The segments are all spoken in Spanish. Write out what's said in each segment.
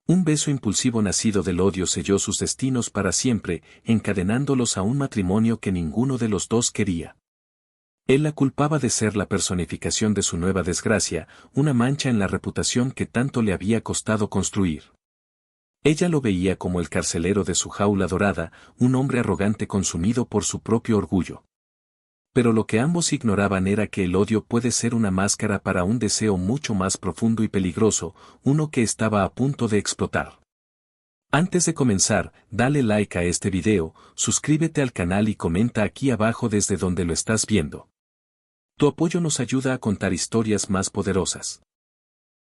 Un beso impulsivo nacido del odio selló sus destinos para siempre, encadenándolos a un matrimonio que ninguno de los dos quería. Él la culpaba de ser la personificación de su nueva desgracia, una mancha en la reputación que tanto le había costado construir. Ella lo veía como el carcelero de su jaula dorada, un hombre arrogante consumido por su propio orgullo. Pero lo que ambos ignoraban era que el odio puede ser una máscara para un deseo mucho más profundo y peligroso, uno que estaba a punto de explotar. Antes de comenzar, dale like a este video, suscríbete al canal y comenta aquí abajo desde donde lo estás viendo. Tu apoyo nos ayuda a contar historias más poderosas.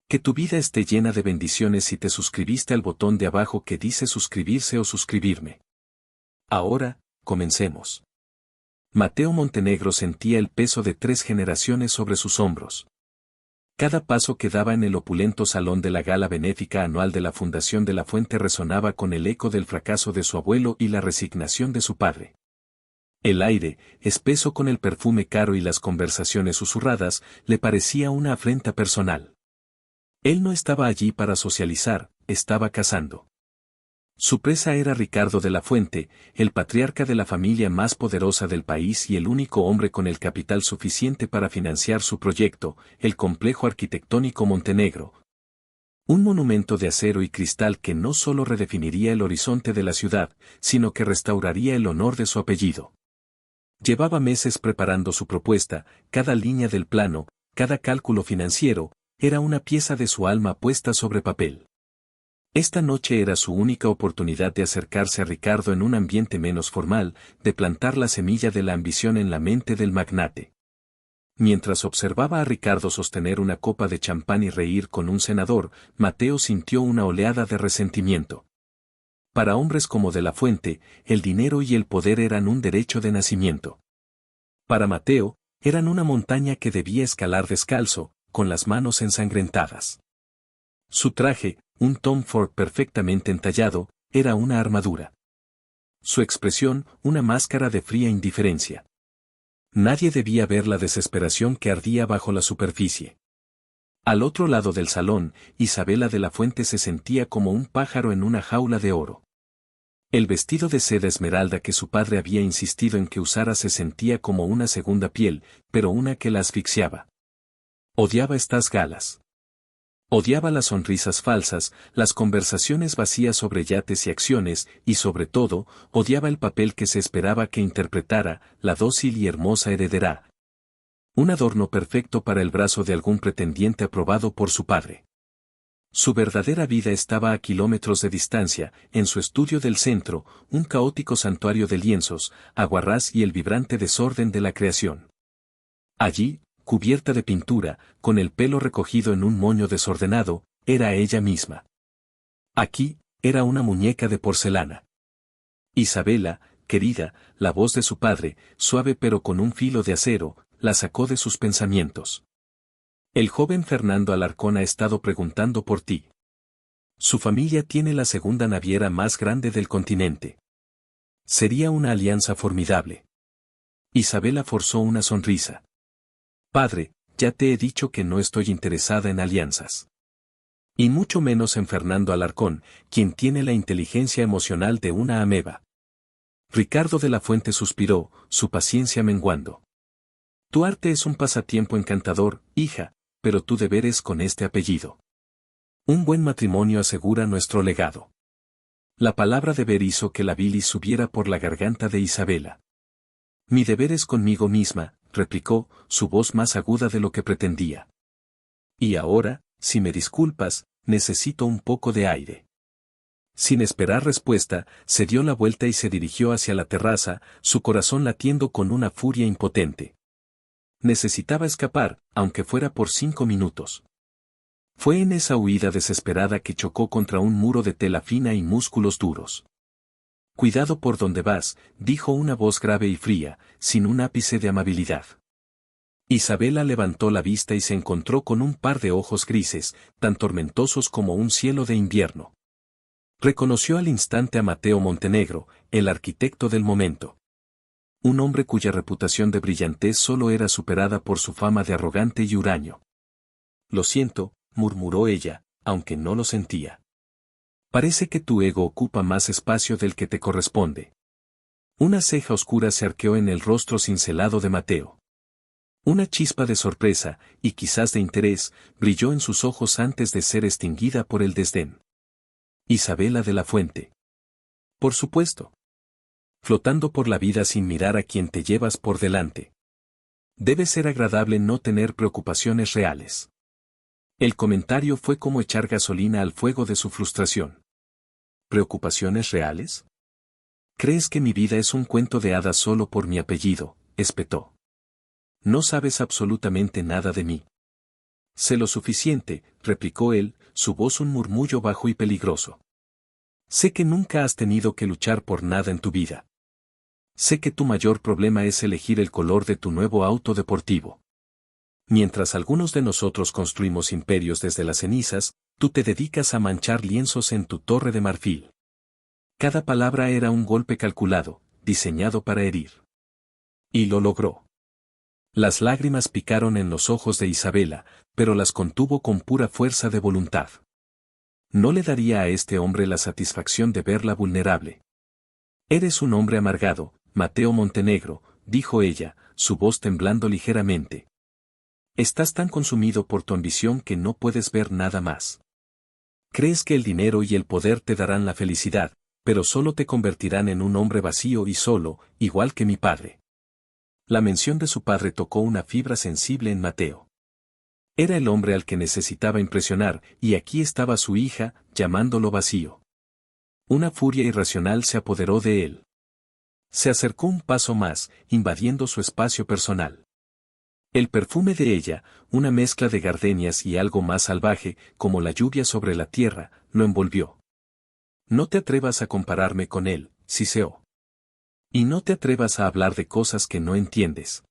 Que tu vida esté llena de bendiciones si te suscribiste al botón de abajo que dice suscribirse o suscribirme. Ahora, comencemos. Mateo Montenegro sentía el peso de 3 generaciones sobre sus hombros. Cada paso que daba en el opulento salón de la gala benéfica anual de la Fundación de la Fuente resonaba con el eco del fracaso de su abuelo y la resignación de su padre. El aire, espeso con el perfume caro y las conversaciones susurradas, le parecía una afrenta personal. Él no estaba allí para socializar, estaba cazando. Su presa era Ricardo de la Fuente, el patriarca de la familia más poderosa del país y el único hombre con el capital suficiente para financiar su proyecto, el complejo arquitectónico Montenegro. Un monumento de acero y cristal que no solo redefiniría el horizonte de la ciudad, sino que restauraría el honor de su apellido. Llevaba meses preparando su propuesta, cada línea del plano, cada cálculo financiero, era una pieza de su alma puesta sobre papel. Esta noche era su única oportunidad de acercarse a Ricardo en un ambiente menos formal, de plantar la semilla de la ambición en la mente del magnate. Mientras observaba a Ricardo sostener una copa de champán y reír con un senador, Mateo sintió una oleada de resentimiento. Para hombres como de la Fuente, el dinero y el poder eran un derecho de nacimiento. Para Mateo, eran una montaña que debía escalar descalzo, con las manos ensangrentadas. Su traje, un Tom Ford perfectamente entallado, era una armadura. Su expresión, una máscara de fría indiferencia. Nadie debía ver la desesperación que ardía bajo la superficie. Al otro lado del salón, Isabela de la Fuente se sentía como un pájaro en una jaula de oro. El vestido de seda esmeralda que su padre había insistido en que usara se sentía como una segunda piel, pero una que la asfixiaba. Odiaba estas galas. Odiaba las sonrisas falsas, las conversaciones vacías sobre yates y acciones, y sobre todo, odiaba el papel que se esperaba que interpretara, la dócil y hermosa heredera. Un adorno perfecto para el brazo de algún pretendiente aprobado por su padre. Su verdadera vida estaba a kilómetros de distancia, en su estudio del centro, un caótico santuario de lienzos, aguarrás y el vibrante desorden de la creación. Allí, cubierta de pintura, con el pelo recogido en un moño desordenado, era ella misma. Aquí, era una muñeca de porcelana. Isabela, querida, la voz de su padre, suave pero con un filo de acero, la sacó de sus pensamientos. El joven Fernando Alarcón ha estado preguntando por ti. Su familia tiene la segunda naviera más grande del continente. Sería una alianza formidable. Isabela forzó una sonrisa. Padre, ya te he dicho que no estoy interesada en alianzas. Y mucho menos en Fernando Alarcón, quien tiene la inteligencia emocional de una ameba. Ricardo de la Fuente suspiró, su paciencia menguando. Tu arte es un pasatiempo encantador, hija, pero tu deber es con este apellido. Un buen matrimonio asegura nuestro legado. La palabra deber hizo que la bilis subiera por la garganta de Isabela. Mi deber es conmigo misma, replicó, su voz más aguda de lo que pretendía. Y ahora, si me disculpas, necesito un poco de aire. Sin esperar respuesta, se dio la vuelta y se dirigió hacia la terraza, su corazón latiendo con una furia impotente. Necesitaba escapar, aunque fuera por 5 minutos. Fue en esa huida desesperada que chocó contra un muro de tela fina y músculos duros. Cuidado por donde vas, dijo una voz grave y fría, sin un ápice de amabilidad. Isabela levantó la vista y se encontró con un par de ojos grises, tan tormentosos como un cielo de invierno. Reconoció al instante a Mateo Montenegro, el arquitecto del momento. Un hombre cuya reputación de brillantez solo era superada por su fama de arrogante y huraño. Lo siento, murmuró ella, aunque no lo sentía. Parece que tu ego ocupa más espacio del que te corresponde. Una ceja oscura se arqueó en el rostro cincelado de Mateo. Una chispa de sorpresa, y quizás de interés, brilló en sus ojos antes de ser extinguida por el desdén. Isabela de la Fuente. Por supuesto. Flotando por la vida sin mirar a quien te llevas por delante. Debe ser agradable no tener preocupaciones reales. El comentario fue como echar gasolina al fuego de su frustración. ¿Preocupaciones reales? ¿Crees que mi vida es un cuento de hadas solo por mi apellido?, espetó. No sabes absolutamente nada de mí. Sé lo suficiente, replicó él, su voz un murmullo bajo y peligroso. Sé que nunca has tenido que luchar por nada en tu vida. Sé que tu mayor problema es elegir el color de tu nuevo auto deportivo. Mientras algunos de nosotros construimos imperios desde las cenizas, tú te dedicas a manchar lienzos en tu torre de marfil. Cada palabra era un golpe calculado, diseñado para herir. Y lo logró. Las lágrimas picaron en los ojos de Isabela, pero las contuvo con pura fuerza de voluntad. No le daría a este hombre la satisfacción de verla vulnerable. Eres un hombre amargado, Mateo Montenegro, dijo ella, su voz temblando ligeramente. Estás tan consumido por tu ambición que no puedes ver nada más. Crees que el dinero y el poder te darán la felicidad, pero solo te convertirán en un hombre vacío y solo, igual que mi padre. La mención de su padre tocó una fibra sensible en Mateo. Era el hombre al que necesitaba impresionar, y aquí estaba su hija, llamándolo vacío. Una furia irracional se apoderó de él. Se acercó un paso más, invadiendo su espacio personal. El perfume de ella, una mezcla de gardenias y algo más salvaje, como la lluvia sobre la tierra, lo envolvió. No te atrevas a compararme con él, siseó. Y no te atrevas a hablar de cosas que no entiendes.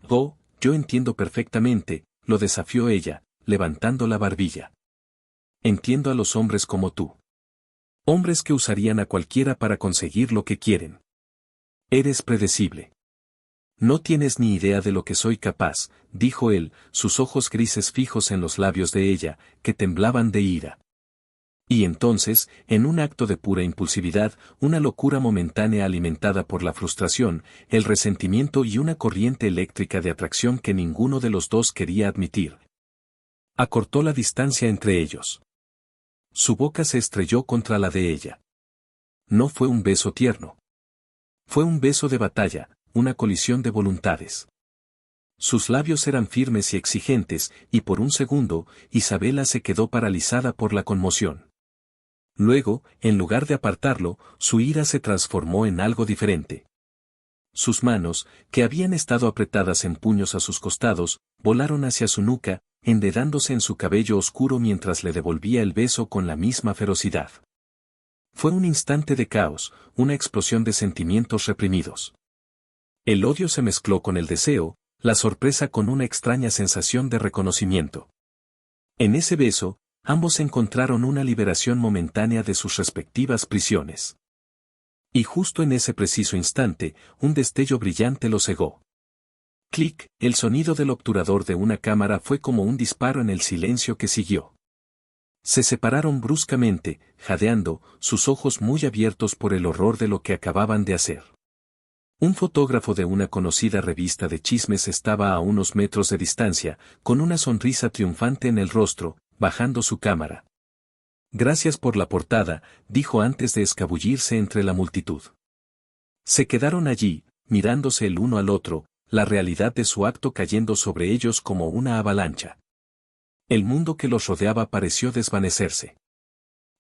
Yo entiendo perfectamente, lo desafió ella, levantando la barbilla. Entiendo a los hombres como tú. Hombres que usarían a cualquiera para conseguir lo que quieren. Eres predecible. No tienes ni idea de lo que soy capaz, dijo él, sus ojos grises fijos en los labios de ella, que temblaban de ira. Y entonces, en un acto de pura impulsividad, una locura momentánea alimentada por la frustración, el resentimiento y una corriente eléctrica de atracción que ninguno de los dos quería admitir, acortó la distancia entre ellos. Su boca se estrelló contra la de ella. No fue un beso tierno. Fue un beso de batalla, una colisión de voluntades. Sus labios eran firmes y exigentes, y por un segundo, Isabela se quedó paralizada por la conmoción. Luego, en lugar de apartarlo, su ira se transformó en algo diferente. Sus manos, que habían estado apretadas en puños a sus costados, volaron hacia su nuca, enredándose en su cabello oscuro mientras le devolvía el beso con la misma ferocidad. Fue un instante de caos, una explosión de sentimientos reprimidos. El odio se mezcló con el deseo, la sorpresa con una extraña sensación de reconocimiento. En ese beso, ambos encontraron una liberación momentánea de sus respectivas prisiones. Y justo en ese preciso instante, un destello brillante lo cegó. Clic, el sonido del obturador de una cámara fue como un disparo en el silencio que siguió. Se separaron bruscamente, jadeando, sus ojos muy abiertos por el horror de lo que acababan de hacer. Un fotógrafo de una conocida revista de chismes estaba a unos metros de distancia, con una sonrisa triunfante en el rostro, bajando su cámara. Gracias por la portada, dijo antes de escabullirse entre la multitud. Se quedaron allí, mirándose el uno al otro, la realidad de su acto cayendo sobre ellos como una avalancha. El mundo que los rodeaba pareció desvanecerse.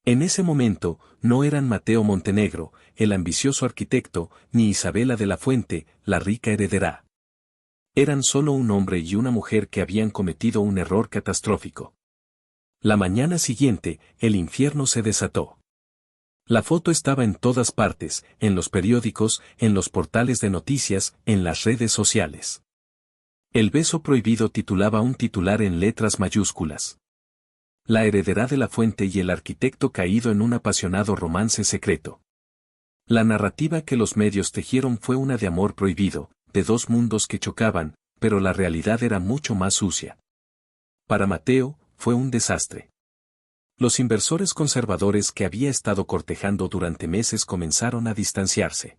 En ese momento, no eran Mateo Montenegro, el ambicioso arquitecto, ni Isabela de la Fuente, la rica heredera. Eran solo un hombre y una mujer que habían cometido un error catastrófico. La mañana siguiente, el infierno se desató. La foto estaba en todas partes, en los periódicos, en los portales de noticias, en las redes sociales. El beso prohibido titulaba un titular en letras mayúsculas. La heredera de la Fuente y el arquitecto caído en un apasionado romance secreto. La narrativa que los medios tejieron fue una de amor prohibido, de dos mundos que chocaban, pero la realidad era mucho más sucia. Para Mateo, fue un desastre. Los inversores conservadores que había estado cortejando durante meses comenzaron a distanciarse.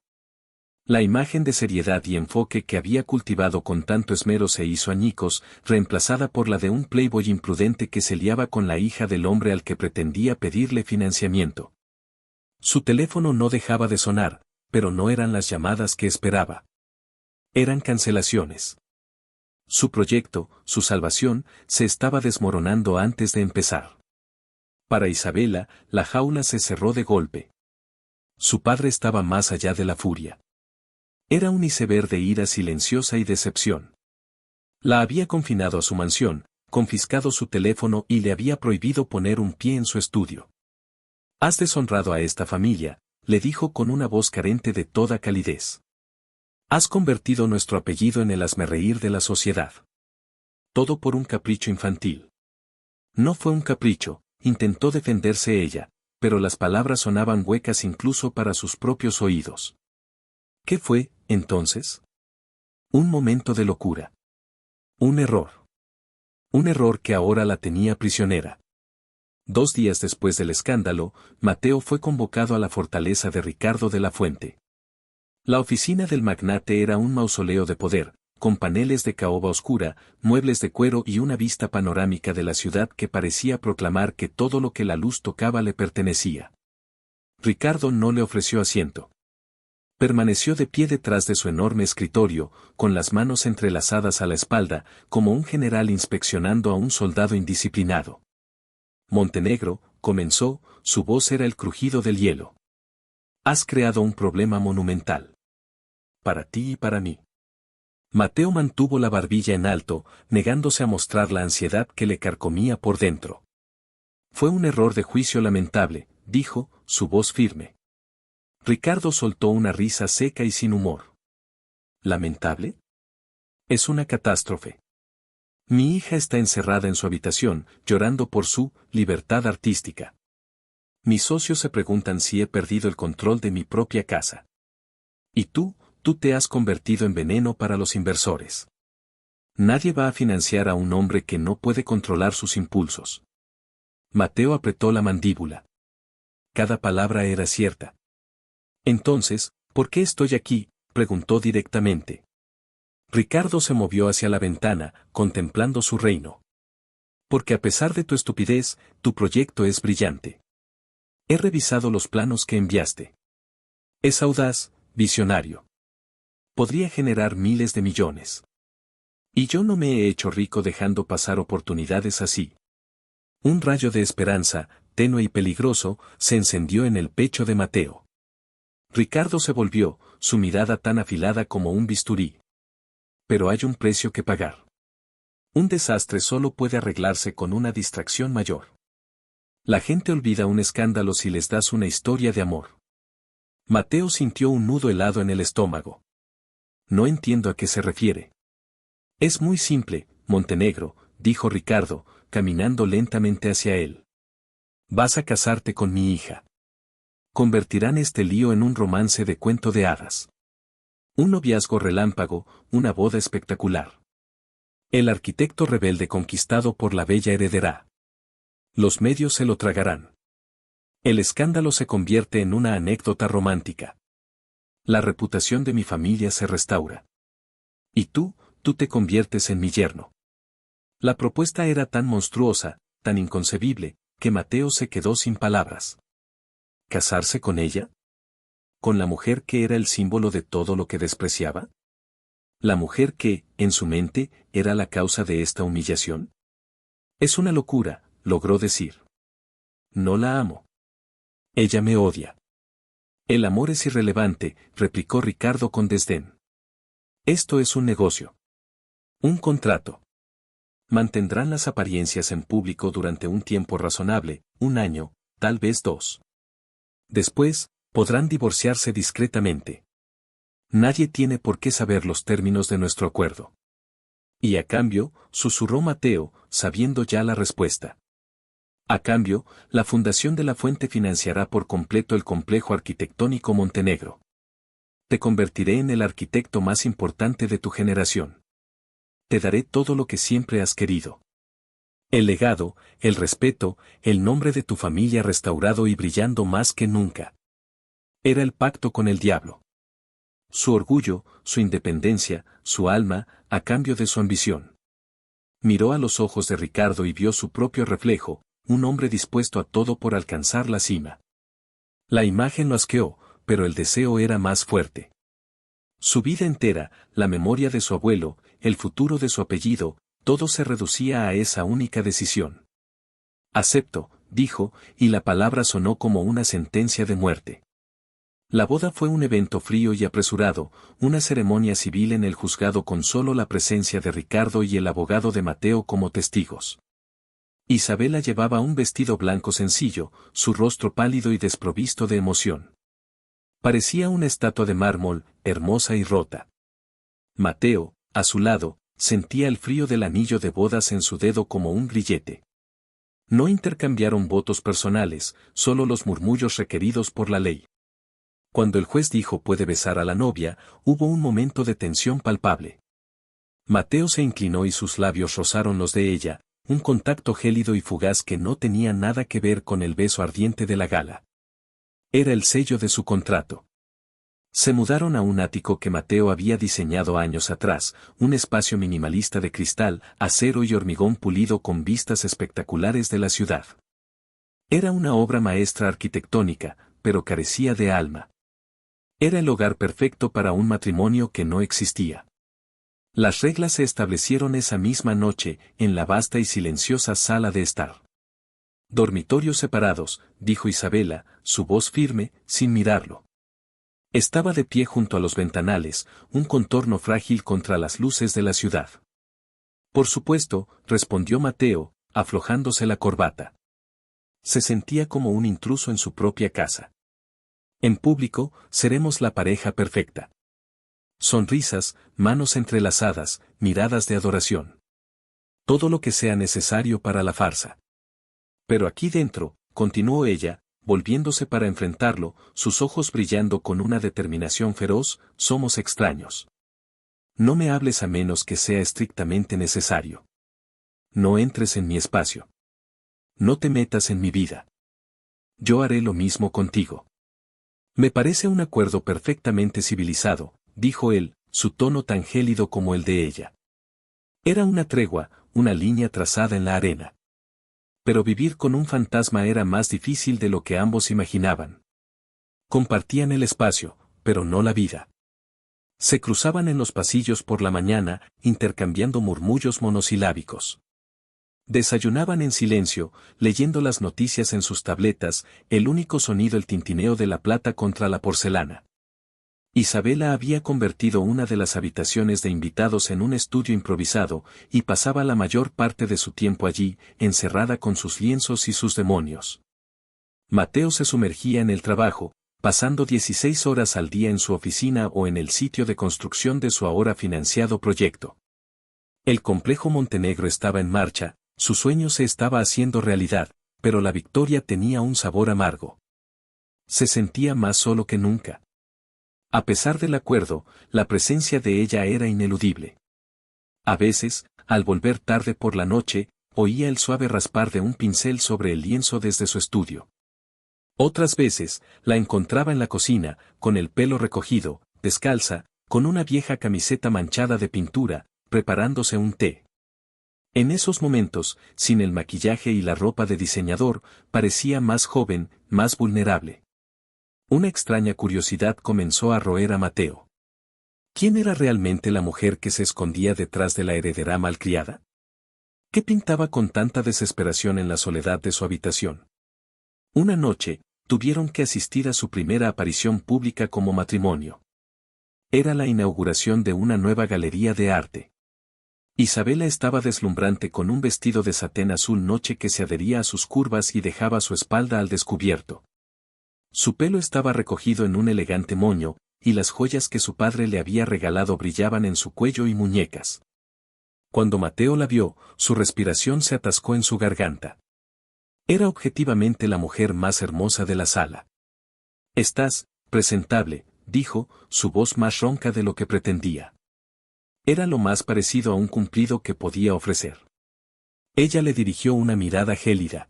La imagen de seriedad y enfoque que había cultivado con tanto esmero se hizo añicos, reemplazada por la de un playboy imprudente que se liaba con la hija del hombre al que pretendía pedirle financiamiento. Su teléfono no dejaba de sonar, pero no eran las llamadas que esperaba. Eran cancelaciones. Su proyecto, su salvación, se estaba desmoronando antes de empezar. Para Isabela, la jaula se cerró de golpe. Su padre estaba más allá de la furia. Era un iceberg de ira silenciosa y decepción. La había confinado a su mansión, confiscado su teléfono y le había prohibido poner un pie en su estudio. «Has deshonrado a esta familia», le dijo con una voz carente de toda calidez. «Has convertido nuestro apellido en el hazmerreír de la sociedad. Todo por un capricho infantil». No fue un capricho, intentó defenderse ella, pero las palabras sonaban huecas incluso para sus propios oídos. ¿Qué fue, entonces? Un momento de locura. Un error. Un error que ahora la tenía prisionera. 2 días después del escándalo, Mateo fue convocado a la fortaleza de Ricardo de la Fuente. La oficina del magnate era un mausoleo de poder, con paneles de caoba oscura, muebles de cuero y una vista panorámica de la ciudad que parecía proclamar que todo lo que la luz tocaba le pertenecía. Ricardo no le ofreció asiento. Permaneció de pie detrás de su enorme escritorio, con las manos entrelazadas a la espalda, como un general inspeccionando a un soldado indisciplinado. Montenegro, comenzó, su voz era el crujido del hielo. Has creado un problema monumental. Para ti y para mí. Mateo mantuvo la barbilla en alto, negándose a mostrar la ansiedad que le carcomía por dentro. Fue un error de juicio lamentable, dijo, su voz firme. Ricardo soltó una risa seca y sin humor. ¿Lamentable? Es una catástrofe. Mi hija está encerrada en su habitación, llorando por su libertad artística. Mis socios se preguntan si he perdido el control de mi propia casa. Y tú te has convertido en veneno para los inversores. Nadie va a financiar a un hombre que no puede controlar sus impulsos. Mateo apretó la mandíbula. Cada palabra era cierta. Entonces, ¿por qué estoy aquí?, preguntó directamente. Ricardo se movió hacia la ventana, contemplando su reino. Porque a pesar de tu estupidez, tu proyecto es brillante. He revisado los planos que enviaste. Es audaz, visionario. Podría generar miles de millones. Y yo no me he hecho rico dejando pasar oportunidades así. Un rayo de esperanza, tenue y peligroso, se encendió en el pecho de Mateo. Ricardo se volvió, su mirada tan afilada como un bisturí. Pero hay un precio que pagar. Un desastre solo puede arreglarse con una distracción mayor. La gente olvida un escándalo si les das una historia de amor. Mateo sintió un nudo helado en el estómago. No entiendo a qué se refiere. Es muy simple, Montenegro, dijo Ricardo, caminando lentamente hacia él. Vas a casarte con mi hija. Convertirán este lío en un romance de cuento de hadas. Un noviazgo relámpago, una boda espectacular. El arquitecto rebelde conquistado por la bella heredera. Los medios se lo tragarán. El escándalo se convierte en una anécdota romántica. La reputación de mi familia se restaura. Y tú te conviertes en mi yerno. La propuesta era tan monstruosa, tan inconcebible, que Mateo se quedó sin palabras. ¿Casarse con ella? ¿Con la mujer que era el símbolo de todo lo que despreciaba? ¿La mujer que, en su mente, era la causa de esta humillación? Es una locura, logró decir. No la amo. Ella me odia. El amor es irrelevante, replicó Ricardo con desdén. Esto es un negocio. Un contrato. Mantendrán las apariencias en público durante un tiempo razonable, 1 año, tal vez 2. Después, podrán divorciarse discretamente. Nadie tiene por qué saber los términos de nuestro acuerdo. Y a cambio, susurró Mateo, sabiendo ya la respuesta. A cambio, la Fundación de la Fuente financiará por completo el complejo arquitectónico Montenegro. Te convertiré en el arquitecto más importante de tu generación. Te daré todo lo que siempre has querido. El legado, el respeto, el nombre de tu familia restaurado y brillando más que nunca. Era el pacto con el diablo. Su orgullo, su independencia, su alma, a cambio de su ambición. Miró a los ojos de Ricardo y vio su propio reflejo, un hombre dispuesto a todo por alcanzar la cima. La imagen lo asqueó, pero el deseo era más fuerte. Su vida entera, la memoria de su abuelo, el futuro de su apellido, todo se reducía a esa única decisión. Acepto, dijo, y la palabra sonó como una sentencia de muerte. La boda fue un evento frío y apresurado, una ceremonia civil en el juzgado con solo la presencia de Ricardo y el abogado de Mateo como testigos. Isabela llevaba un vestido blanco sencillo, su rostro pálido y desprovisto de emoción. Parecía una estatua de mármol, hermosa y rota. Mateo, a su lado, sentía el frío del anillo de bodas en su dedo como un grillete. No intercambiaron votos personales, solo los murmullos requeridos por la ley. Cuando el juez dijo puede besar a la novia, hubo un momento de tensión palpable. Mateo se inclinó y sus labios rozaron los de ella, un contacto gélido y fugaz que no tenía nada que ver con el beso ardiente de la gala. Era el sello de su contrato. Se mudaron a un ático que Mateo había diseñado años atrás, un espacio minimalista de cristal, acero y hormigón pulido con vistas espectaculares de la ciudad. Era una obra maestra arquitectónica, pero carecía de alma. Era el hogar perfecto para un matrimonio que no existía. Las reglas se establecieron esa misma noche, en la vasta y silenciosa sala de estar. Dormitorios separados, dijo Isabela, su voz firme, sin mirarlo. Estaba de pie junto a los ventanales, un contorno frágil contra las luces de la ciudad. Por supuesto, respondió Mateo, aflojándose la corbata. Se sentía como un intruso en su propia casa. En público, seremos la pareja perfecta. Sonrisas, manos entrelazadas, miradas de adoración. Todo lo que sea necesario para la farsa. Pero aquí dentro, continuó ella, volviéndose para enfrentarlo, sus ojos brillando con una determinación feroz, somos extraños. No me hables a menos que sea estrictamente necesario. No entres en mi espacio. No te metas en mi vida. Yo haré lo mismo contigo. Me parece un acuerdo perfectamente civilizado, dijo él, su tono tan gélido como el de ella. Era una tregua, una línea trazada en la arena. Pero vivir con un fantasma era más difícil de lo que ambos imaginaban. Compartían el espacio, pero no la vida. Se cruzaban en los pasillos por la mañana, intercambiando murmullos monosilábicos. Desayunaban en silencio, leyendo las noticias en sus tabletas, el único sonido el tintineo de la plata contra la porcelana. Isabela había convertido una de las habitaciones de invitados en un estudio improvisado, y pasaba la mayor parte de su tiempo allí, encerrada con sus lienzos y sus demonios. Mateo se sumergía en el trabajo, pasando 16 horas al día en su oficina o en el sitio de construcción de su ahora financiado proyecto. El complejo Montenegro estaba en marcha, su sueño se estaba haciendo realidad, pero la victoria tenía un sabor amargo. Se sentía más solo que nunca. A pesar del acuerdo, la presencia de ella era ineludible. A veces, al volver tarde por la noche, oía el suave raspar de un pincel sobre el lienzo desde su estudio. Otras veces, la encontraba en la cocina, con el pelo recogido, descalza, con una vieja camiseta manchada de pintura, preparándose un té. En esos momentos, sin el maquillaje y la ropa de diseñador, parecía más joven, más vulnerable. Una extraña curiosidad comenzó a roer a Mateo. ¿Quién era realmente la mujer que se escondía detrás de la heredera malcriada? ¿Qué pintaba con tanta desesperación en la soledad de su habitación? Una noche, tuvieron que asistir a su primera aparición pública como matrimonio. Era la inauguración de una nueva galería de arte. Isabela estaba deslumbrante con un vestido de satén azul noche que se adhería a sus curvas y dejaba su espalda al descubierto. Su pelo estaba recogido en un elegante moño, y las joyas que su padre le había regalado brillaban en su cuello y muñecas. Cuando Mateo la vio, su respiración se atascó en su garganta. Era objetivamente la mujer más hermosa de la sala. «Estás presentable», dijo, su voz más ronca de lo que pretendía. Era lo más parecido a un cumplido que podía ofrecer. Ella le dirigió una mirada gélida.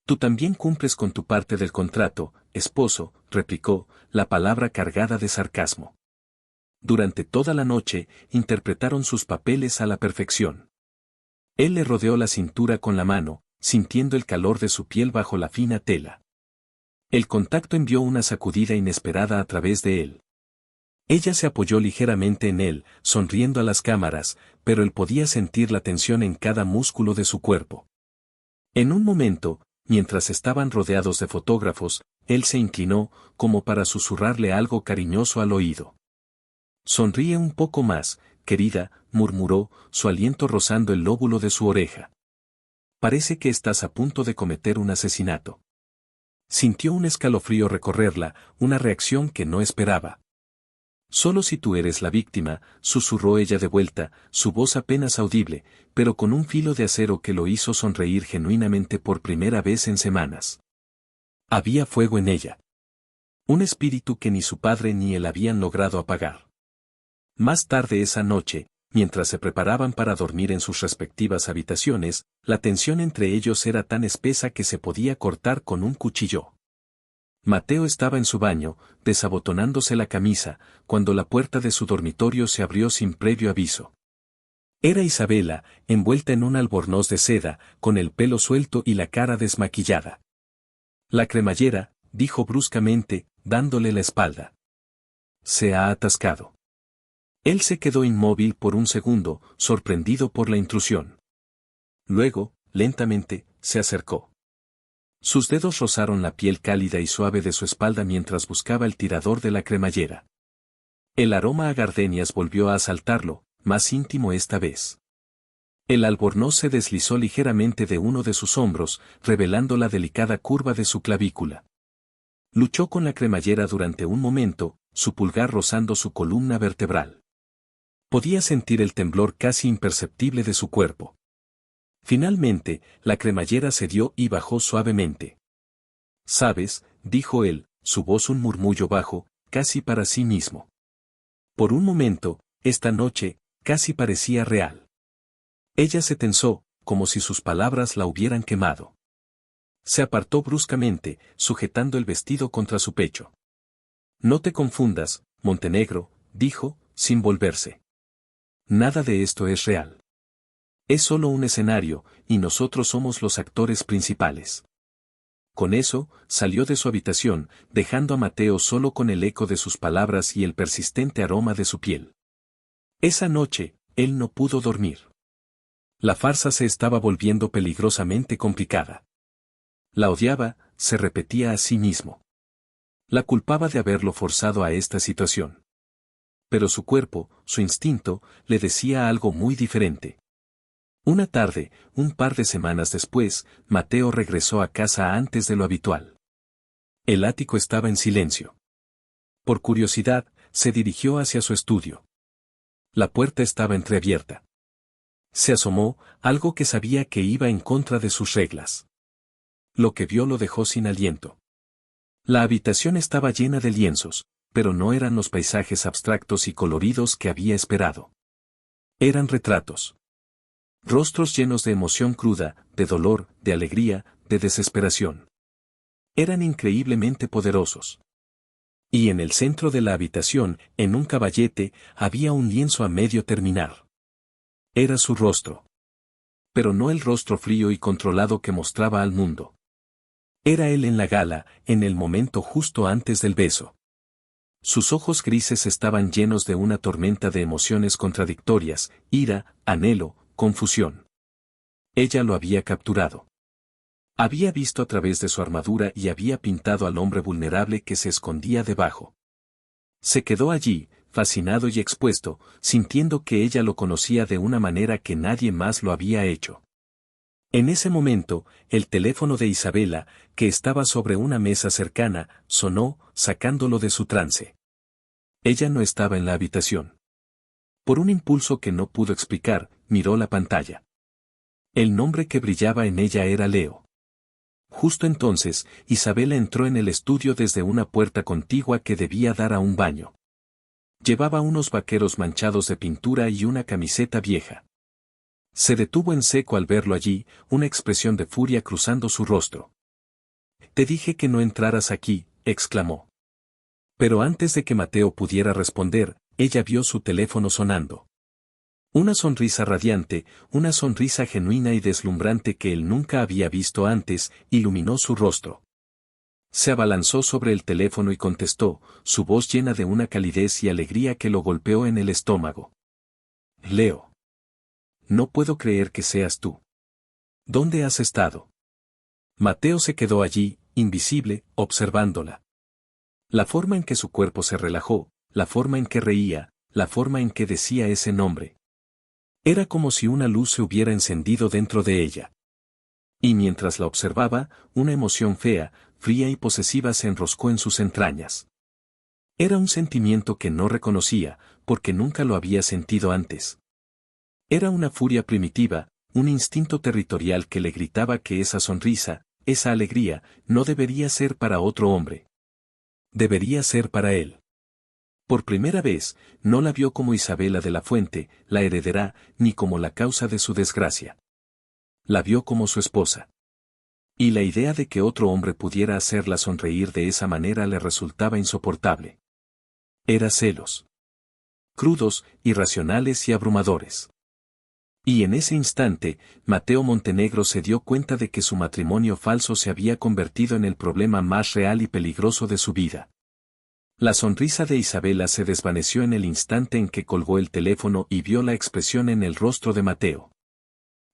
Tú también cumples con tu parte del contrato, esposo, replicó, la palabra cargada de sarcasmo. Durante toda la noche, interpretaron sus papeles a la perfección. Él le rodeó la cintura con la mano, sintiendo el calor de su piel bajo la fina tela. El contacto envió una sacudida inesperada a través de él. Ella se apoyó ligeramente en él, sonriendo a las cámaras, pero él podía sentir la tensión en cada músculo de su cuerpo. En un momento, mientras estaban rodeados de fotógrafos, él se inclinó, como para susurrarle algo cariñoso al oído. Sonríe un poco más, querida, murmuró, su aliento rozando el lóbulo de su oreja. Parece que estás a punto de cometer un asesinato. Sintió un escalofrío recorrerla, una reacción que no esperaba. Solo si tú eres la víctima, susurró ella de vuelta, su voz apenas audible, pero con un filo de acero que lo hizo sonreír genuinamente por primera vez en semanas. Había fuego en ella. Un espíritu que ni su padre ni él habían logrado apagar. Más tarde esa noche, mientras se preparaban para dormir en sus respectivas habitaciones, la tensión entre ellos era tan espesa que se podía cortar con un cuchillo. Mateo estaba en su baño, desabotonándose la camisa, cuando la puerta de su dormitorio se abrió sin previo aviso. Era Isabela, envuelta en un albornoz de seda, con el pelo suelto y la cara desmaquillada. La cremallera, dijo bruscamente, dándole la espalda. Se ha atascado. Él se quedó inmóvil por un segundo, sorprendido por la intrusión. Luego, lentamente, se acercó. Sus dedos rozaron la piel cálida y suave de su espalda mientras buscaba el tirador de la cremallera. El aroma a gardenias volvió a asaltarlo, más íntimo esta vez. El albornoz se deslizó ligeramente de uno de sus hombros, revelando la delicada curva de su clavícula. Luchó con la cremallera durante un momento, su pulgar rozando su columna vertebral. Podía sentir el temblor casi imperceptible de su cuerpo. Finalmente, la cremallera cedió y bajó suavemente. «¿Sabes?», dijo él, su voz un murmullo bajo, casi para sí mismo. Por un momento, esta noche, casi parecía real. Ella se tensó, como si sus palabras la hubieran quemado. Se apartó bruscamente, sujetando el vestido contra su pecho. «No te confundas, Montenegro», dijo, sin volverse. «Nada de esto es real. Es solo un escenario, y nosotros somos los actores principales». Con eso, salió de su habitación, dejando a Mateo solo con el eco de sus palabras y el persistente aroma de su piel. Esa noche, él no pudo dormir. La farsa se estaba volviendo peligrosamente complicada. La odiaba, se repetía a sí mismo. La culpaba de haberlo forzado a esta situación. Pero su cuerpo, su instinto, le decía algo muy diferente. Una tarde, un par de semanas después, Mateo regresó a casa antes de lo habitual. El ático estaba en silencio. Por curiosidad, se dirigió hacia su estudio. La puerta estaba entreabierta. Se asomó, algo que sabía que iba en contra de sus reglas. Lo que vio lo dejó sin aliento. La habitación estaba llena de lienzos, pero no eran los paisajes abstractos y coloridos que había esperado. Eran retratos. Rostros llenos de emoción cruda, de dolor, de alegría, de desesperación. Eran increíblemente poderosos. Y en el centro de la habitación, en un caballete, había un lienzo a medio terminar. Era su rostro. Pero no el rostro frío y controlado que mostraba al mundo. Era él en la gala, en el momento justo antes del beso. Sus ojos grises estaban llenos de una tormenta de emociones contradictorias, ira, anhelo, confusión. Ella lo había capturado. Había visto a través de su armadura y había pintado al hombre vulnerable que se escondía debajo. Se quedó allí, fascinado y expuesto, sintiendo que ella lo conocía de una manera que nadie más lo había hecho. En ese momento, el teléfono de Isabela, que estaba sobre una mesa cercana, sonó, sacándolo de su trance. Ella no estaba en la habitación. Por un impulso que no pudo explicar, miró la pantalla. El nombre que brillaba en ella era Leo. Justo entonces, Isabela entró en el estudio desde una puerta contigua que debía dar a un baño. Llevaba unos vaqueros manchados de pintura y una camiseta vieja. Se detuvo en seco al verlo allí, una expresión de furia cruzando su rostro. «Te dije que no entraras aquí», exclamó. Pero antes de que Mateo pudiera responder, ella vio su teléfono sonando. Una sonrisa radiante, una sonrisa genuina y deslumbrante que él nunca había visto antes, iluminó su rostro. Se abalanzó sobre el teléfono y contestó, su voz llena de una calidez y alegría que lo golpeó en el estómago. «Leo. No puedo creer que seas tú. ¿Dónde has estado?» Mateo se quedó allí, invisible, observándola. La forma en que su cuerpo se relajó, la forma en que reía, la forma en que decía ese nombre. Era como si una luz se hubiera encendido dentro de ella. Y mientras la observaba, una emoción fea, fría y posesiva se enroscó en sus entrañas. Era un sentimiento que no reconocía, porque nunca lo había sentido antes. Era una furia primitiva, un instinto territorial que le gritaba que esa sonrisa, esa alegría, no debería ser para otro hombre. Debería ser para él. Por primera vez, no la vio como Isabela de la Fuente, la heredera, ni como la causa de su desgracia. La vio como su esposa. Y la idea de que otro hombre pudiera hacerla sonreír de esa manera le resultaba insoportable. Era celos. Crudos, irracionales y abrumadores. Y en ese instante, Mateo Montenegro se dio cuenta de que su matrimonio falso se había convertido en el problema más real y peligroso de su vida. La sonrisa de Isabela se desvaneció en el instante en que colgó el teléfono y vio la expresión en el rostro de Mateo.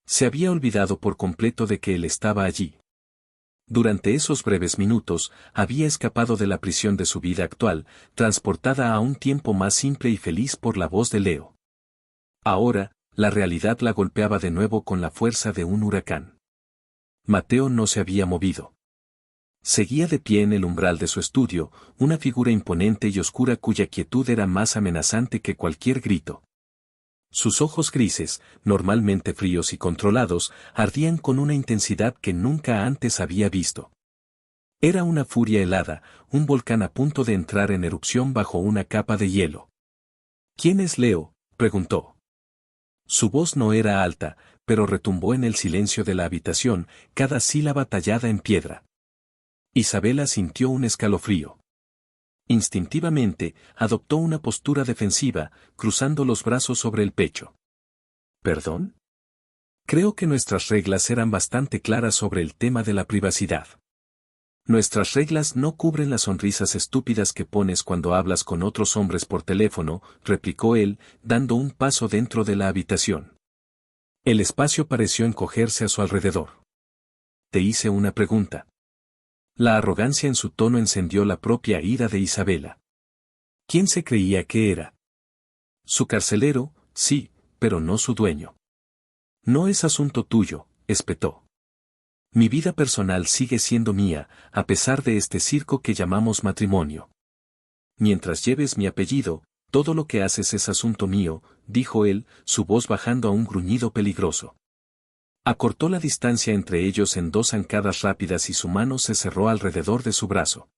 Se había olvidado por completo de que él estaba allí. Durante esos breves minutos, había escapado de la prisión de su vida actual, transportada a un tiempo más simple y feliz por la voz de Leo. Ahora, la realidad la golpeaba de nuevo con la fuerza de un huracán. Mateo no se había movido. Seguía de pie en el umbral de su estudio, una figura imponente y oscura cuya quietud era más amenazante que cualquier grito. Sus ojos grises, normalmente fríos y controlados, ardían con una intensidad que nunca antes había visto. Era una furia helada, un volcán a punto de entrar en erupción bajo una capa de hielo. «¿Quién es Leo?», preguntó. Su voz no era alta, pero retumbó en el silencio de la habitación, cada sílaba tallada en piedra. Isabela sintió un escalofrío. Instintivamente, adoptó una postura defensiva, cruzando los brazos sobre el pecho. ¿Perdón? Creo que nuestras reglas eran bastante claras sobre el tema de la privacidad. Nuestras reglas no cubren las sonrisas estúpidas que pones cuando hablas con otros hombres por teléfono, replicó él, dando un paso dentro de la habitación. El espacio pareció encogerse a su alrededor. Te hice una pregunta. La arrogancia en su tono encendió la propia ira de Isabela. ¿Quién se creía que era? Su carcelero, sí, pero no su dueño. No es asunto tuyo, espetó. Mi vida personal sigue siendo mía, a pesar de este circo que llamamos matrimonio. Mientras lleves mi apellido, todo lo que haces es asunto mío, dijo él, su voz bajando a un gruñido peligroso. Acortó la distancia entre ellos en 2 zancadas rápidas y su mano se cerró alrededor de su brazo.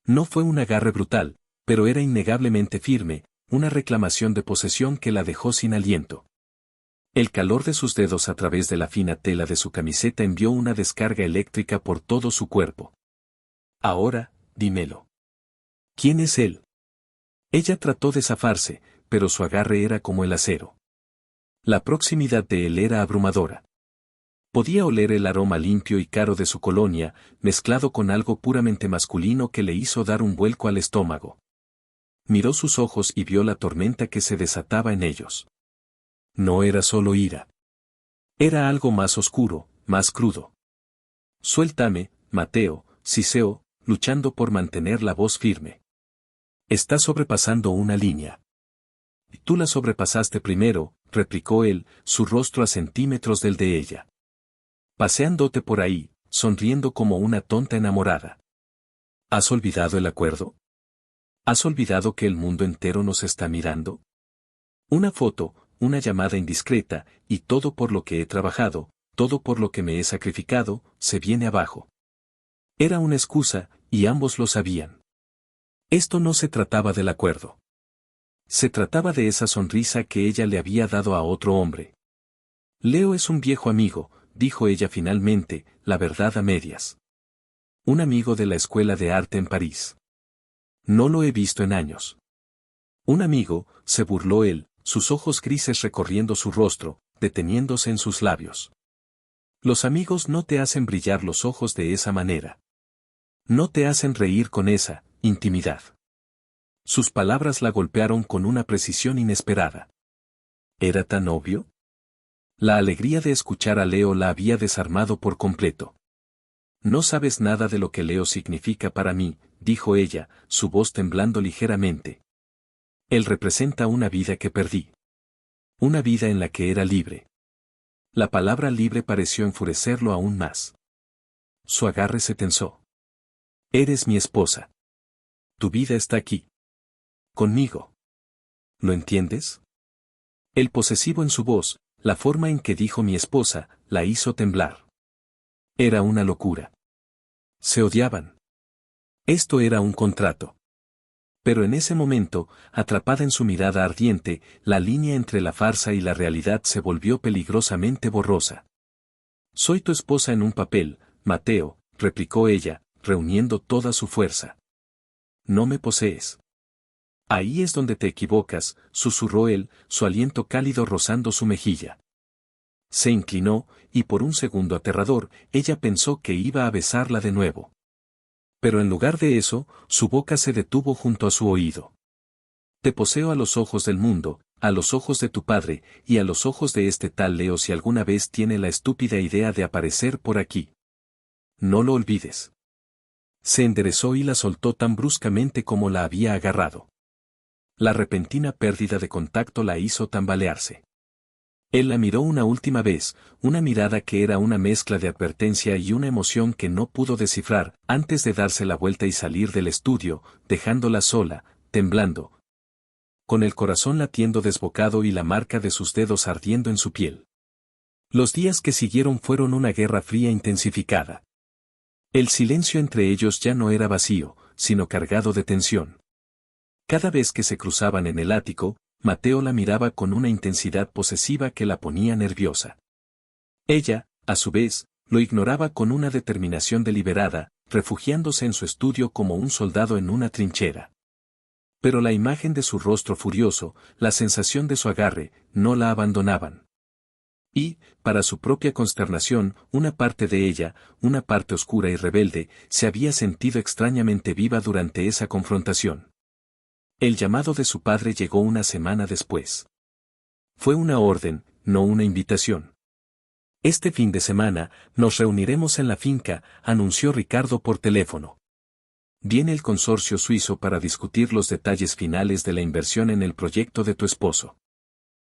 No fue un agarre brutal, pero era innegablemente firme, una reclamación de posesión que la dejó sin aliento. El calor de sus dedos a través de la fina tela de su camiseta envió una descarga eléctrica por todo su cuerpo. Ahora, dímelo. ¿Quién es él? Ella trató de zafarse, pero su agarre era como el acero. La proximidad de él era abrumadora. Podía oler el aroma limpio y caro de su colonia, mezclado con algo puramente masculino que le hizo dar un vuelco al estómago. Miró sus ojos y vio la tormenta que se desataba en ellos. No era solo ira. Era algo más oscuro, más crudo. Suéltame, Mateo, siseó, luchando por mantener la voz firme. Estás sobrepasando una línea. Tú la sobrepasaste primero, replicó él, su rostro a centímetros del de ella. Paseándote por ahí, sonriendo como una tonta enamorada. ¿Has olvidado el acuerdo? ¿Has olvidado que el mundo entero nos está mirando? Una foto, una llamada indiscreta, y todo por lo que he trabajado, todo por lo que me he sacrificado, se viene abajo. Era una excusa, y ambos lo sabían. Esto no se trataba del acuerdo. Se trataba de esa sonrisa que ella le había dado a otro hombre. Leo es un viejo amigo, dijo ella finalmente, la verdad a medias. Un amigo de la escuela de arte en París. No lo he visto en años. Un amigo, se burló él, sus ojos grises recorriendo su rostro, deteniéndose en sus labios. Los amigos no te hacen brillar los ojos de esa manera. No te hacen reír con esa intimidad. Sus palabras la golpearon con una precisión inesperada. ¿Era tan obvio? La alegría de escuchar a Leo la había desarmado por completo. No sabes nada de lo que Leo significa para mí, dijo ella, su voz temblando ligeramente. Él representa una vida que perdí. Una vida en la que era libre. La palabra libre pareció enfurecerlo aún más. Su agarre se tensó. Eres mi esposa. Tu vida está aquí. Conmigo. ¿Lo entiendes? El posesivo en su voz, la forma en que dijo mi esposa, la hizo temblar. Era una locura. Se odiaban. Esto era un contrato. Pero en ese momento, atrapada en su mirada ardiente, la línea entre la farsa y la realidad se volvió peligrosamente borrosa. Soy tu esposa en un papel, Mateo, replicó ella, reuniendo toda su fuerza. No me posees. Ahí es donde te equivocas, susurró él, su aliento cálido rozando su mejilla. Se inclinó, y por un segundo aterrador, ella pensó que iba a besarla de nuevo. Pero en lugar de eso, su boca se detuvo junto a su oído. Te poseo a los ojos del mundo, a los ojos de tu padre, y a los ojos de este tal Leo si alguna vez tiene la estúpida idea de aparecer por aquí. No lo olvides. Se enderezó y la soltó tan bruscamente como la había agarrado. La repentina pérdida de contacto la hizo tambalearse. Él la miró una última vez, una mirada que era una mezcla de advertencia y una emoción que no pudo descifrar, antes de darse la vuelta y salir del estudio, dejándola sola, temblando, con el corazón latiendo desbocado y la marca de sus dedos ardiendo en su piel. Los días que siguieron fueron una guerra fría intensificada. El silencio entre ellos ya no era vacío, sino cargado de tensión. Cada vez que se cruzaban en el ático, Mateo la miraba con una intensidad posesiva que la ponía nerviosa. Ella, a su vez, lo ignoraba con una determinación deliberada, refugiándose en su estudio como un soldado en una trinchera. Pero la imagen de su rostro furioso, la sensación de su agarre, no la abandonaban. Y, para su propia consternación, una parte de ella, una parte oscura y rebelde, se había sentido extrañamente viva durante esa confrontación. El llamado de su padre llegó una semana después. Fue una orden, no una invitación. Este fin de semana, nos reuniremos en la finca, anunció Ricardo por teléfono. Viene el consorcio suizo para discutir los detalles finales de la inversión en el proyecto de tu esposo.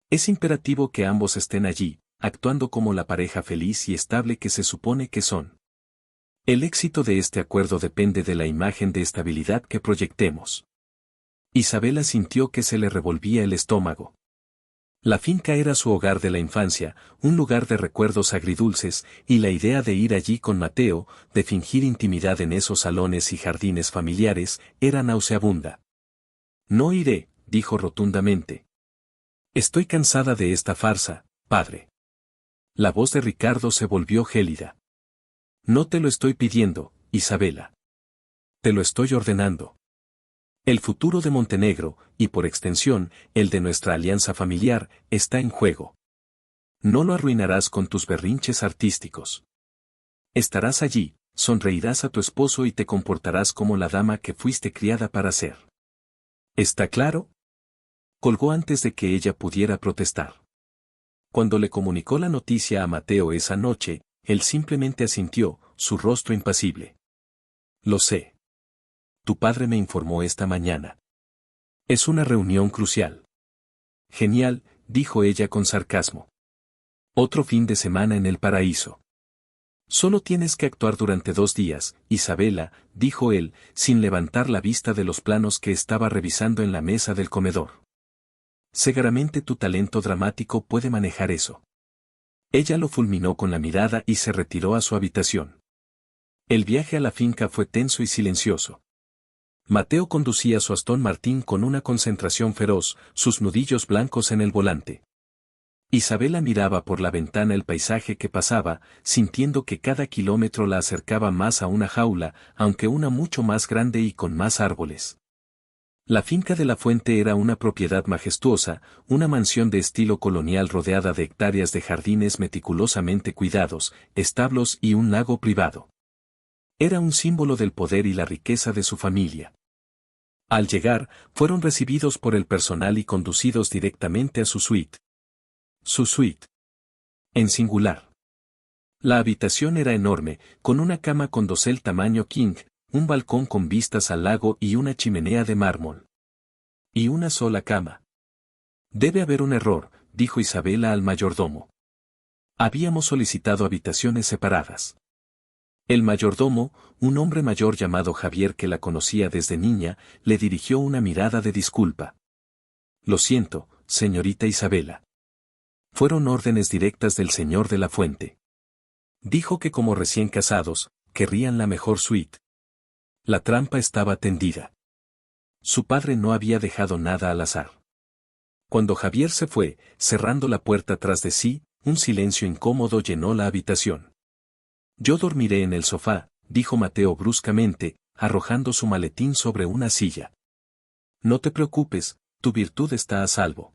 Es imperativo que ambos estén allí, actuando como la pareja feliz y estable que se supone que son. El éxito de este acuerdo depende de la imagen de estabilidad que proyectemos. Isabela sintió que se le revolvía el estómago. La finca era su hogar de la infancia, un lugar de recuerdos agridulces, y la idea de ir allí con Mateo, de fingir intimidad en esos salones y jardines familiares, era nauseabunda. No iré, dijo rotundamente. Estoy cansada de esta farsa, padre. La voz de Ricardo se volvió gélida. No te lo estoy pidiendo, Isabela. Te lo estoy ordenando. El futuro de Montenegro, y por extensión, el de nuestra alianza familiar, está en juego. No lo arruinarás con tus berrinches artísticos. Estarás allí, sonreirás a tu esposo y te comportarás como la dama que fuiste criada para ser. ¿Está claro? Colgó antes de que ella pudiera protestar. Cuando le comunicó la noticia a Mateo esa noche, él simplemente asintió, su rostro impasible. Lo sé. Tu padre me informó esta mañana. Es una reunión crucial. Genial, dijo ella con sarcasmo. Otro fin de semana en el paraíso. Solo tienes que actuar durante 2 días, Isabela, dijo él, sin levantar la vista de los planos que estaba revisando en la mesa del comedor. Seguramente tu talento dramático puede manejar eso. Ella lo fulminó con la mirada y se retiró a su habitación. El viaje a la finca fue tenso y silencioso. Mateo conducía su Aston Martin con una concentración feroz, sus nudillos blancos en el volante. Isabela miraba por la ventana el paisaje que pasaba, sintiendo que cada kilómetro la acercaba más a una jaula, aunque una mucho más grande y con más árboles. La finca de la Fuente era una propiedad majestuosa, una mansión de estilo colonial rodeada de hectáreas de jardines meticulosamente cuidados, establos y un lago privado. Era un símbolo del poder y la riqueza de su familia. Al llegar, fueron recibidos por el personal y conducidos directamente a su suite. Su suite. En singular. La habitación era enorme, con una cama con dosel tamaño king, un balcón con vistas al lago y una chimenea de mármol. Y una sola cama. Debe haber un error, dijo Isabela al mayordomo. Habíamos solicitado habitaciones separadas. El mayordomo, un hombre mayor llamado Javier que la conocía desde niña, le dirigió una mirada de disculpa. Lo siento, señorita Isabela. Fueron órdenes directas del señor de la Fuente. Dijo que como recién casados, querrían la mejor suite. La trampa estaba tendida. Su padre no había dejado nada al azar. Cuando Javier se fue, cerrando la puerta tras de sí, un silencio incómodo llenó la habitación. Yo dormiré en el sofá, dijo Mateo bruscamente, arrojando su maletín sobre una silla. No te preocupes, tu virtud está a salvo.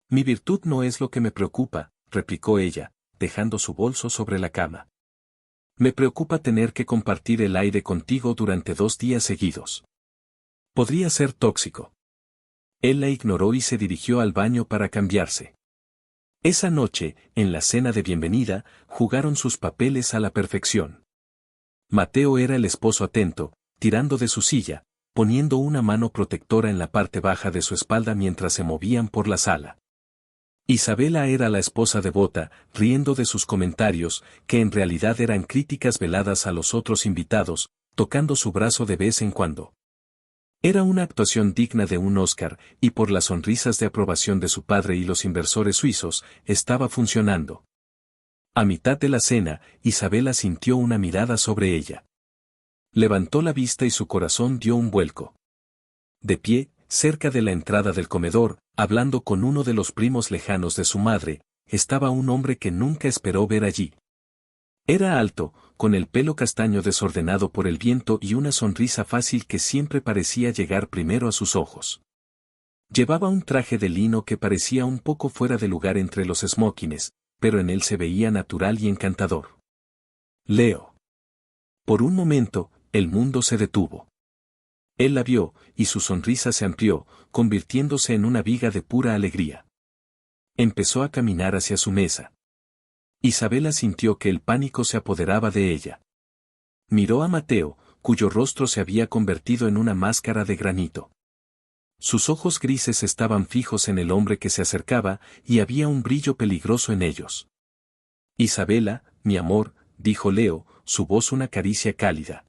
Mi virtud no es lo que me preocupa, replicó ella, dejando su bolso sobre la cama. Me preocupa tener que compartir el aire contigo durante 2 días seguidos. Podría ser tóxico. Él la ignoró y se dirigió al baño para cambiarse. Esa noche, en la cena de bienvenida, jugaron sus papeles a la perfección. Mateo era el esposo atento, tirando de su silla, poniendo una mano protectora en la parte baja de su espalda mientras se movían por la sala. Isabela era la esposa devota, riendo de sus comentarios, que en realidad eran críticas veladas a los otros invitados, tocando su brazo de vez en cuando. Era una actuación digna de un Oscar, y por las sonrisas de aprobación de su padre y los inversores suizos, estaba funcionando. A mitad de la cena, Isabela sintió una mirada sobre ella. Levantó la vista y su corazón dio un vuelco. De pie, cerca de la entrada del comedor, hablando con uno de los primos lejanos de su madre, estaba un hombre que nunca esperó ver allí. Era alto, con el pelo castaño desordenado por el viento y una sonrisa fácil que siempre parecía llegar primero a sus ojos. Llevaba un traje de lino que parecía un poco fuera de lugar entre los smokines, pero en él se veía natural y encantador. Leo. Por un momento, el mundo se detuvo. Él la vio, y su sonrisa se amplió, convirtiéndose en una viga de pura alegría. Empezó a caminar hacia su mesa. Isabela sintió que el pánico se apoderaba de ella. Miró a Mateo, cuyo rostro se había convertido en una máscara de granito. Sus ojos grises estaban fijos en el hombre que se acercaba, y había un brillo peligroso en ellos. Isabela, mi amor, dijo Leo, su voz una caricia cálida.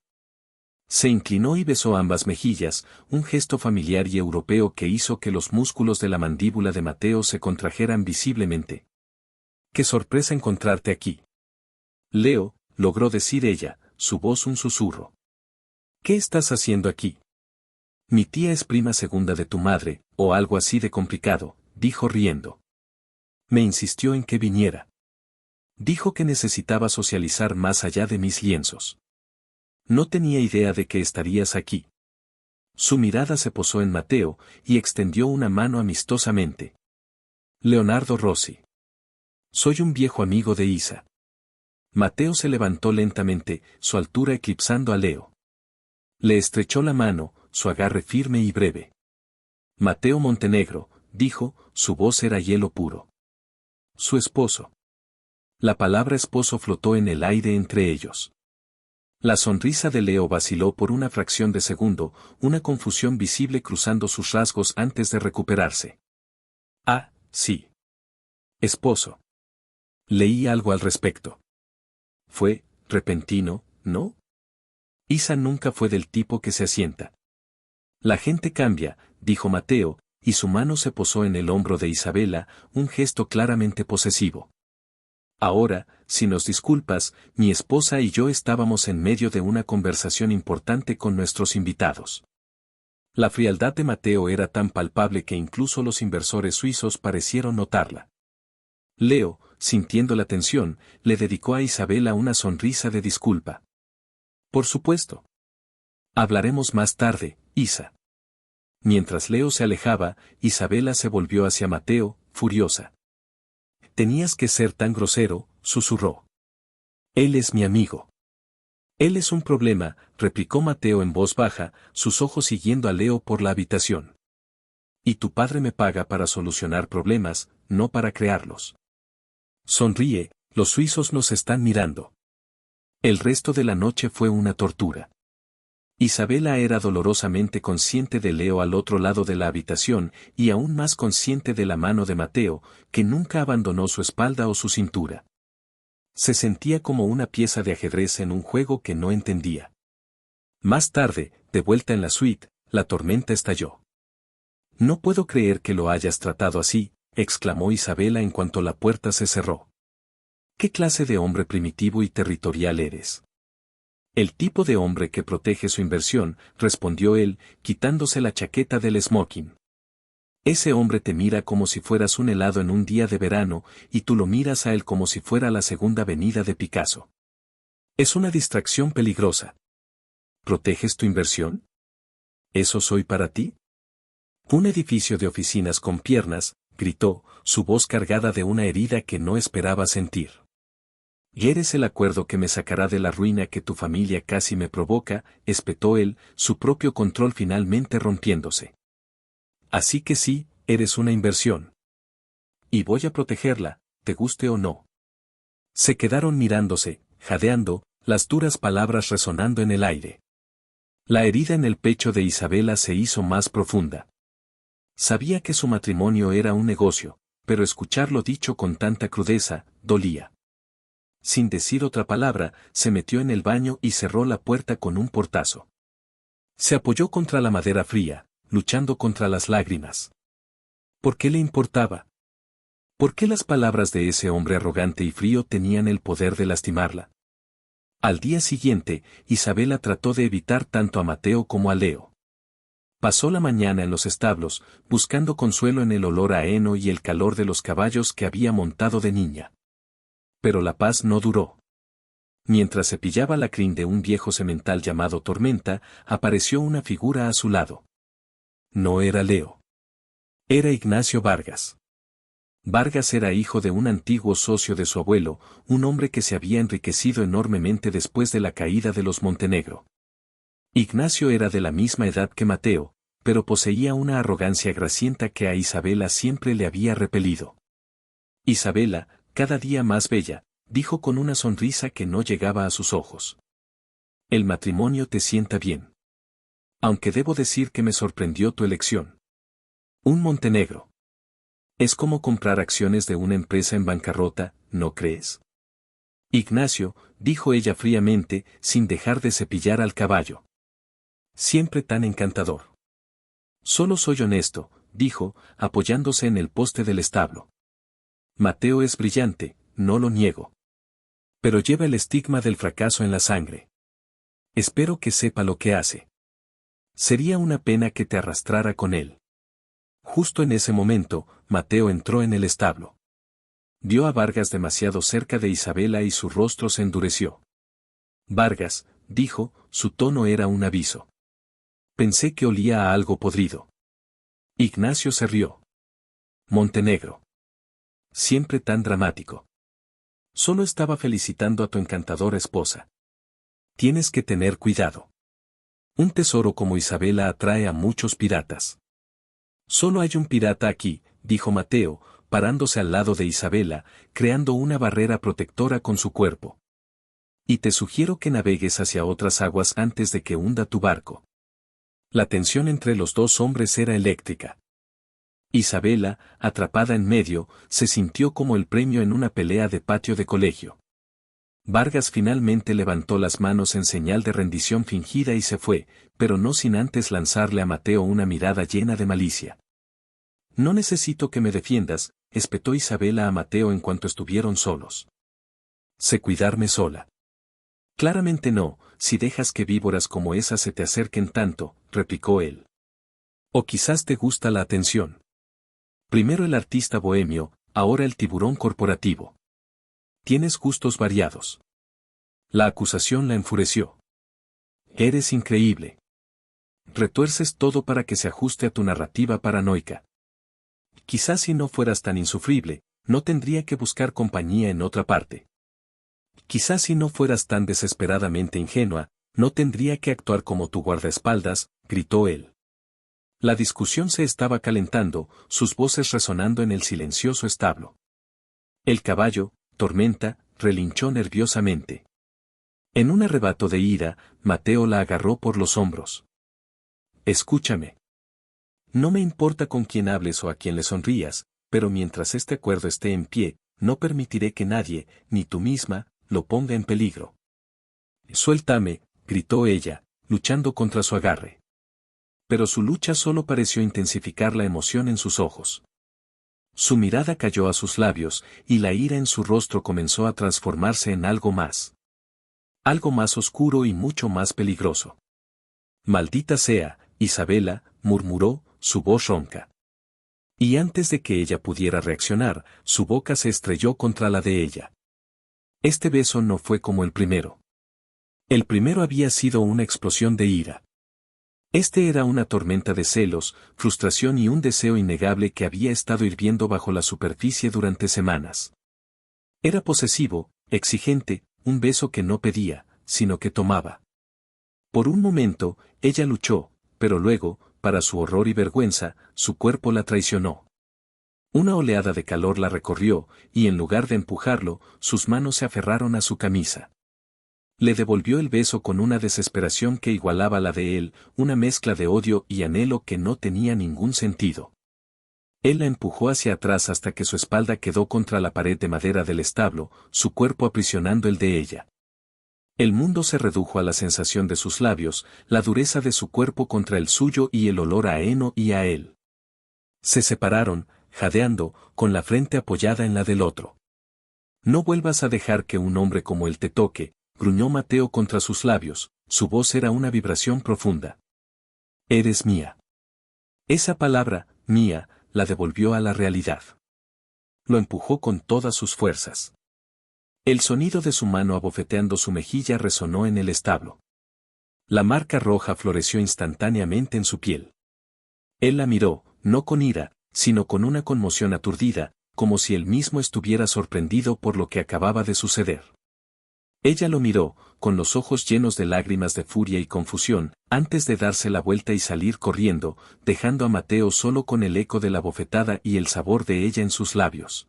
Se inclinó y besó ambas mejillas, un gesto familiar y europeo que hizo que los músculos de la mandíbula de Mateo se contrajeran visiblemente. ¡Qué sorpresa encontrarte aquí! Leo, logró decir ella, su voz un susurro. ¿Qué estás haciendo aquí? Mi tía es prima segunda de tu madre, o algo así de complicado, dijo riendo. Me insistió en que viniera. Dijo que necesitaba socializar más allá de mis lienzos. No tenía idea de que estarías aquí. Su mirada se posó en Mateo, y extendió una mano amistosamente. Leonardo Rossi. Soy un viejo amigo de Isa. Mateo se levantó lentamente, su altura eclipsando a Leo. Le estrechó la mano, su agarre firme y breve. Mateo Montenegro, dijo, su voz era hielo puro. Su esposo. La palabra esposo flotó en el aire entre ellos. La sonrisa de Leo vaciló por una fracción de segundo, una confusión visible cruzando sus rasgos antes de recuperarse. Ah, sí. Esposo. Leí algo al respecto. Fue, repentino, ¿no? Isa nunca fue del tipo que se asienta. La gente cambia, dijo Mateo, y su mano se posó en el hombro de Isabela, un gesto claramente posesivo. Ahora, si nos disculpas, mi esposa y yo estábamos en medio de una conversación importante con nuestros invitados. La frialdad de Mateo era tan palpable que incluso los inversores suizos parecieron notarla. Leo, sintiendo la tensión, le dedicó a Isabela una sonrisa de disculpa. Por supuesto. Hablaremos más tarde, Isa. Mientras Leo se alejaba, Isabela se volvió hacia Mateo, furiosa. Tenías que ser tan grosero, susurró. Él es mi amigo. Él es un problema, replicó Mateo en voz baja, sus ojos siguiendo a Leo por la habitación. Y tu padre me paga para solucionar problemas, no para crearlos. Sonríe, los suizos nos están mirando. El resto de la noche fue una tortura. Isabela era dolorosamente consciente de Leo al otro lado de la habitación y aún más consciente de la mano de Mateo, que nunca abandonó su espalda o su cintura. Se sentía como una pieza de ajedrez en un juego que no entendía. Más tarde, de vuelta en la suite, la tormenta estalló. No puedo creer que lo hayas tratado así, exclamó Isabela en cuanto la puerta se cerró. ¿Qué clase de hombre primitivo y territorial eres? El tipo de hombre que protege su inversión, respondió él, quitándose la chaqueta del smoking. Ese hombre te mira como si fueras un helado en un día de verano, y tú lo miras a él como si fuera la segunda venida de Picasso. Es una distracción peligrosa. ¿Proteges tu inversión? ¿Eso soy para ti? Un edificio de oficinas con piernas, gritó, su voz cargada de una herida que no esperaba sentir. Y eres el acuerdo que me sacará de la ruina que tu familia casi me provoca, espetó él, su propio control finalmente rompiéndose. Así que sí, eres una inversión. Y voy a protegerla, te guste o no. Se quedaron mirándose, jadeando, las duras palabras resonando en el aire. La herida en el pecho de Isabela se hizo más profunda. Sabía que su matrimonio era un negocio, pero escucharlo dicho con tanta crudeza, dolía. Sin decir otra palabra, se metió en el baño y cerró la puerta con un portazo. Se apoyó contra la madera fría, luchando contra las lágrimas. ¿Por qué le importaba? ¿Por qué las palabras de ese hombre arrogante y frío tenían el poder de lastimarla? Al día siguiente, Isabela trató de evitar tanto a Mateo como a Leo. Pasó la mañana en los establos, buscando consuelo en el olor a heno y el calor de los caballos que había montado de niña. Pero la paz no duró. Mientras cepillaba la crin de un viejo semental llamado Tormenta, apareció una figura a su lado. No era Leo. Era Ignacio Vargas. Vargas era hijo de un antiguo socio de su abuelo, un hombre que se había enriquecido enormemente después de la caída de los Montenegro. Ignacio era de la misma edad que Mateo, pero poseía una arrogancia grasienta que a Isabela siempre le había repelido. Isabela, cada día más bella, dijo con una sonrisa que no llegaba a sus ojos. El matrimonio te sienta bien. Aunque debo decir que me sorprendió tu elección. Un Montenegro. Es como comprar acciones de una empresa en bancarrota, ¿no crees? Ignacio, dijo ella fríamente, sin dejar de cepillar al caballo. Siempre tan encantador. Solo soy honesto, dijo, apoyándose en el poste del establo. Mateo es brillante, no lo niego. Pero lleva el estigma del fracaso en la sangre. Espero que sepa lo que hace. Sería una pena que te arrastrara con él. Justo en ese momento, Mateo entró en el establo. Vio a Vargas demasiado cerca de Isabela y su rostro se endureció. Vargas, dijo, su tono era un aviso. Pensé que olía a algo podrido. Ignacio se rió. Montenegro. Siempre tan dramático. Solo estaba felicitando a tu encantadora esposa. Tienes que tener cuidado. Un tesoro como Isabela atrae a muchos piratas. Solo hay un pirata aquí, dijo Mateo, parándose al lado de Isabela, creando una barrera protectora con su cuerpo. Y te sugiero que navegues hacia otras aguas antes de que hunda tu barco. La tensión entre los dos hombres era eléctrica. Isabela, atrapada en medio, se sintió como el premio en una pelea de patio de colegio. Vargas finalmente levantó las manos en señal de rendición fingida y se fue, pero no sin antes lanzarle a Mateo una mirada llena de malicia. No necesito que me defiendas, espetó Isabela a Mateo en cuanto estuvieron solos. Sé cuidarme sola. Claramente no, si dejas que víboras como esas se te acerquen tanto, replicó él. O quizás te gusta la atención. Primero el artista bohemio, ahora el tiburón corporativo. Tienes gustos variados. La acusación la enfureció. Eres increíble. Retuerces todo para que se ajuste a tu narrativa paranoica. Quizás si no fueras tan insufrible, no tendría que buscar compañía en otra parte. Quizás si no fueras tan desesperadamente ingenua, no tendría que actuar como tu guardaespaldas, gritó él. La discusión se estaba calentando, sus voces resonando en el silencioso establo. El caballo, Tormenta, relinchó nerviosamente. En un arrebato de ira, Mateo la agarró por los hombros. Escúchame. No me importa con quién hables o a quién le sonrías, pero mientras este acuerdo esté en pie, no permitiré que nadie, ni tú misma, lo ponga en peligro. Suéltame, gritó ella, luchando contra su agarre. Pero su lucha solo pareció intensificar la emoción en sus ojos. Su mirada cayó a sus labios, y la ira en su rostro comenzó a transformarse en algo más. Algo más oscuro y mucho más peligroso. Maldita sea, Isabela, murmuró, su voz ronca. Y antes de que ella pudiera reaccionar, su boca se estrelló contra la de ella. Este beso no fue como el primero. El primero había sido una explosión de ira. Este era una tormenta de celos, frustración y un deseo innegable que había estado hirviendo bajo la superficie durante semanas. Era posesivo, exigente, un beso que no pedía, sino que tomaba. Por un momento, ella luchó, pero luego, para su horror y vergüenza, su cuerpo la traicionó. Una oleada de calor la recorrió, y en lugar de empujarlo, sus manos se aferraron a su camisa. Le devolvió el beso con una desesperación que igualaba la de él, una mezcla de odio y anhelo que no tenía ningún sentido. Él la empujó hacia atrás hasta que su espalda quedó contra la pared de madera del establo, su cuerpo aprisionando el de ella. El mundo se redujo a la sensación de sus labios, la dureza de su cuerpo contra el suyo y el olor a heno y a él. Se separaron, jadeando, con la frente apoyada en la del otro. No vuelvas a dejar que un hombre como él te toque, gruñó Mateo contra sus labios, su voz era una vibración profunda. Eres mía. Esa palabra, mía, la devolvió a la realidad. Lo empujó con todas sus fuerzas. El sonido de su mano abofeteando su mejilla resonó en el establo. La marca roja floreció instantáneamente en su piel. Él la miró, no con ira, sino con una conmoción aturdida, como si él mismo estuviera sorprendido por lo que acababa de suceder. Ella lo miró, con los ojos llenos de lágrimas de furia y confusión, antes de darse la vuelta y salir corriendo, dejando a Mateo solo con el eco de la bofetada y el sabor de ella en sus labios.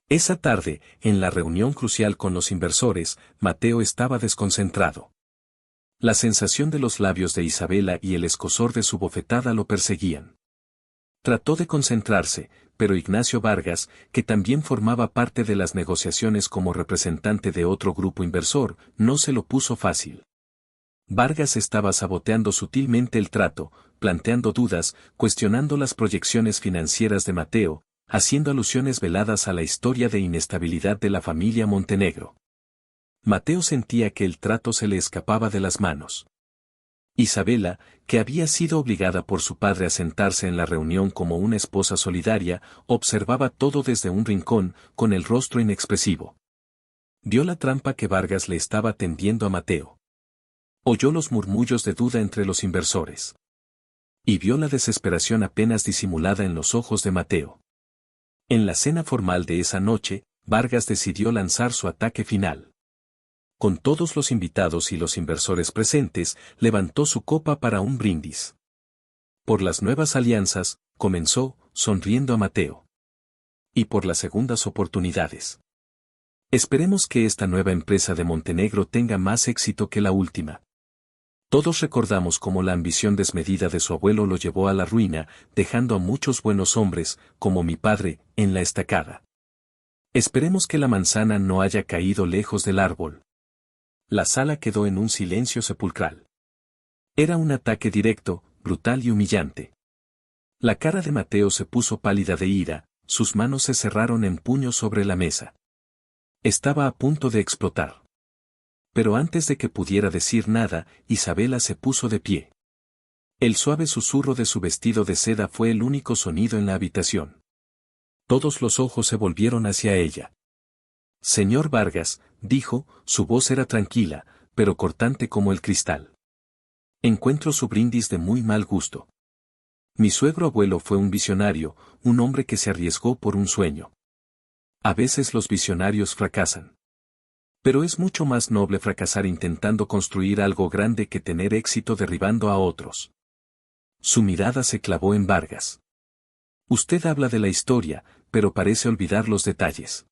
Esa tarde, en la reunión crucial con los inversores, Mateo estaba desconcentrado. La sensación de los labios de Isabela y el escozor de su bofetada lo perseguían. Trató de concentrarse, pero Ignacio Vargas, que también formaba parte de las negociaciones como representante de otro grupo inversor, no se lo puso fácil. Vargas estaba saboteando sutilmente el trato, planteando dudas, cuestionando las proyecciones financieras de Mateo, haciendo alusiones veladas a la historia de inestabilidad de la familia Montenegro. Mateo sentía que el trato se le escapaba de las manos. Isabela, que había sido obligada por su padre a sentarse en la reunión como una esposa solidaria, observaba todo desde un rincón, con el rostro inexpresivo. Vio la trampa que Vargas le estaba tendiendo a Mateo. Oyó los murmullos de duda entre los inversores. Y vio la desesperación apenas disimulada en los ojos de Mateo. En la cena formal de esa noche, Vargas decidió lanzar su ataque final. Con todos los invitados y los inversores presentes, levantó su copa para un brindis. Por las nuevas alianzas, comenzó, sonriendo a Mateo. Y por las segundas oportunidades. Esperemos que esta nueva empresa de Montenegro tenga más éxito que la última. Todos recordamos cómo la ambición desmedida de su abuelo lo llevó a la ruina, dejando a muchos buenos hombres, como mi padre, en la estacada. Esperemos que la manzana no haya caído lejos del árbol. La sala quedó en un silencio sepulcral. Era un ataque directo, brutal y humillante. La cara de Mateo se puso pálida de ira, sus manos se cerraron en puños sobre la mesa. Estaba a punto de explotar. Pero antes de que pudiera decir nada, Isabela se puso de pie. El suave susurro de su vestido de seda fue el único sonido en la habitación. Todos los ojos se volvieron hacia ella. Señor Vargas, dijo, su voz era tranquila, pero cortante como el cristal. Encuentro su brindis de muy mal gusto. Mi suegro abuelo fue un visionario, un hombre que se arriesgó por un sueño. A veces los visionarios fracasan. Pero es mucho más noble fracasar intentando construir algo grande que tener éxito derribando a otros. Su mirada se clavó en Vargas. Usted habla de la historia, pero parece olvidar los detalles.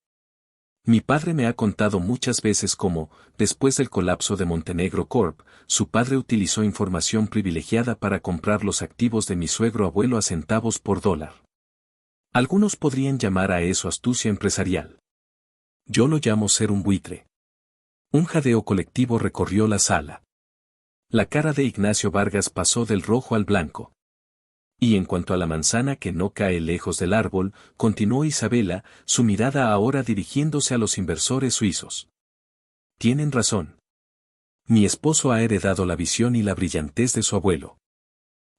Mi padre me ha contado muchas veces cómo, después del colapso de Montenegro Corp., su padre utilizó información privilegiada para comprar los activos de mi suegro abuelo a centavos por dólar. Algunos podrían llamar a eso astucia empresarial. Yo lo llamo ser un buitre. Un jadeo colectivo recorrió la sala. La cara de Ignacio Vargas pasó del rojo al blanco. Y en cuanto a la manzana que no cae lejos del árbol, continuó Isabela, su mirada ahora dirigiéndose a los inversores suizos. Tienen razón. Mi esposo ha heredado la visión y la brillantez de su abuelo.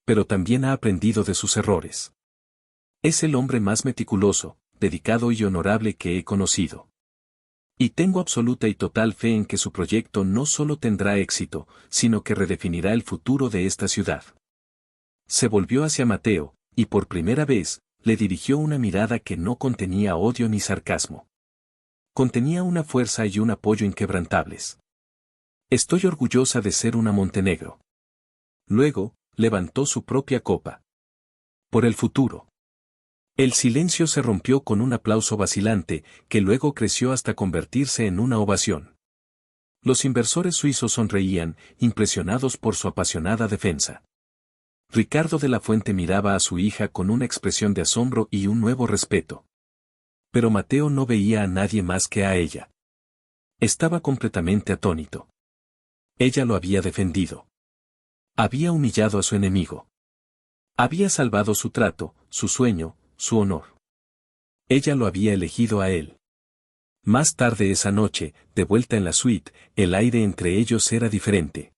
Pero también ha aprendido de sus errores. Es el hombre más meticuloso, dedicado y honorable que he conocido. Y tengo absoluta y total fe en que su proyecto no solo tendrá éxito, sino que redefinirá el futuro de esta ciudad. Se volvió hacia Mateo, y por primera vez, le dirigió una mirada que no contenía odio ni sarcasmo. Contenía una fuerza y un apoyo inquebrantables. Estoy orgullosa de ser una Montenegro. Luego, levantó su propia copa. Por el futuro. El silencio se rompió con un aplauso vacilante, que luego creció hasta convertirse en una ovación. Los inversores suizos sonreían, impresionados por su apasionada defensa. Ricardo de la Fuente miraba a su hija con una expresión de asombro y un nuevo respeto. Pero Mateo no veía a nadie más que a ella. Estaba completamente atónito. Ella lo había defendido. Había humillado a su enemigo. Había salvado su trato, su sueño, su honor. Ella lo había elegido a él. Más tarde esa noche, de vuelta en la suite, el aire entre ellos era diferente.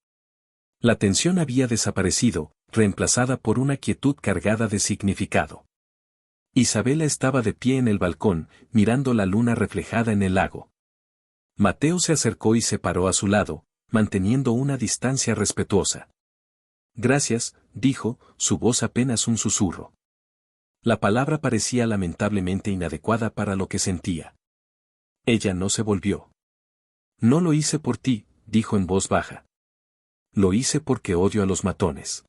La tensión había desaparecido, reemplazada por una quietud cargada de significado. Isabela estaba de pie en el balcón, mirando la luna reflejada en el lago. Mateo se acercó y se paró a su lado, manteniendo una distancia respetuosa. Gracias, dijo, su voz apenas un susurro. La palabra parecía lamentablemente inadecuada para lo que sentía. Ella no se volvió. No lo hice por ti, dijo en voz baja. Lo hice porque odio a los matones.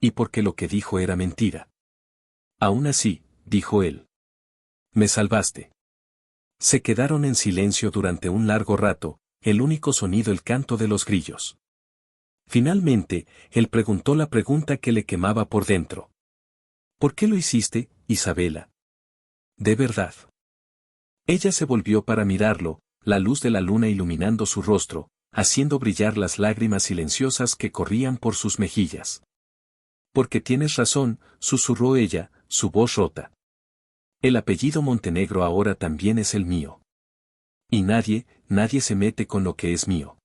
Y porque lo que dijo era mentira. Aún así, dijo él. Me salvaste. Se quedaron en silencio durante un largo rato, el único sonido el canto de los grillos. Finalmente, él preguntó la pregunta que le quemaba por dentro. ¿Por qué lo hiciste, Isabela? De verdad. Ella se volvió para mirarlo, la luz de la luna iluminando su rostro, haciendo brillar las lágrimas silenciosas que corrían por sus mejillas. Porque tienes razón, susurró ella, su voz rota. El apellido Montenegro ahora también es el mío. Y nadie se mete con lo que es mío.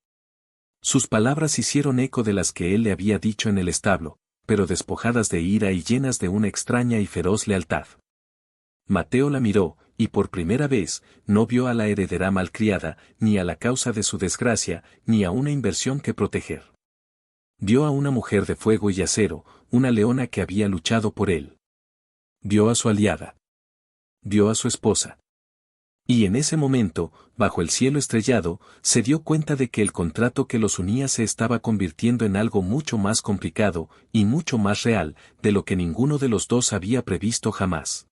Sus palabras hicieron eco de las que él le había dicho en el establo, pero despojadas de ira y llenas de una extraña y feroz lealtad. Mateo la miró, y por primera vez, no vio a la heredera malcriada, ni a la causa de su desgracia, ni a una inversión que proteger. Vio a una mujer de fuego y acero, una leona que había luchado por él. Vio a su aliada. Vio a su esposa. Y en ese momento, bajo el cielo estrellado, se dio cuenta de que el contrato que los unía se estaba convirtiendo en algo mucho más complicado, y mucho más real, de lo que ninguno de los dos había previsto jamás.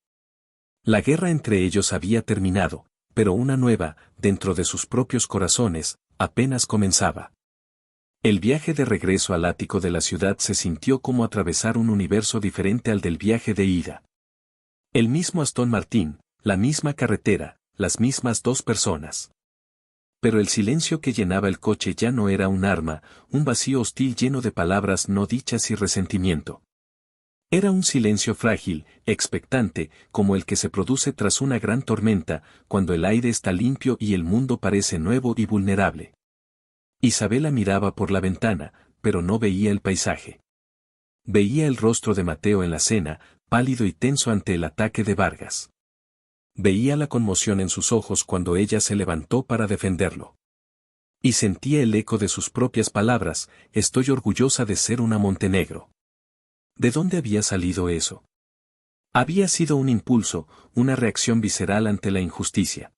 La guerra entre ellos había terminado, pero una nueva, dentro de sus propios corazones, apenas comenzaba. El viaje de regreso al ático de la ciudad se sintió como atravesar un universo diferente al del viaje de ida. El mismo Aston Martin, la misma carretera, las mismas dos personas. Pero el silencio que llenaba el coche ya no era un arma, un vacío hostil lleno de palabras no dichas y resentimiento. Era un silencio frágil, expectante, como el que se produce tras una gran tormenta, cuando el aire está limpio y el mundo parece nuevo y vulnerable. Isabela miraba por la ventana, pero no veía el paisaje. Veía el rostro de Mateo en la cena, pálido y tenso ante el ataque de Vargas. Veía la conmoción en sus ojos cuando ella se levantó para defenderlo. Y sentía el eco de sus propias palabras: estoy orgullosa de ser una Montenegro. ¿De dónde había salido eso? Había sido un impulso, una reacción visceral ante la injusticia.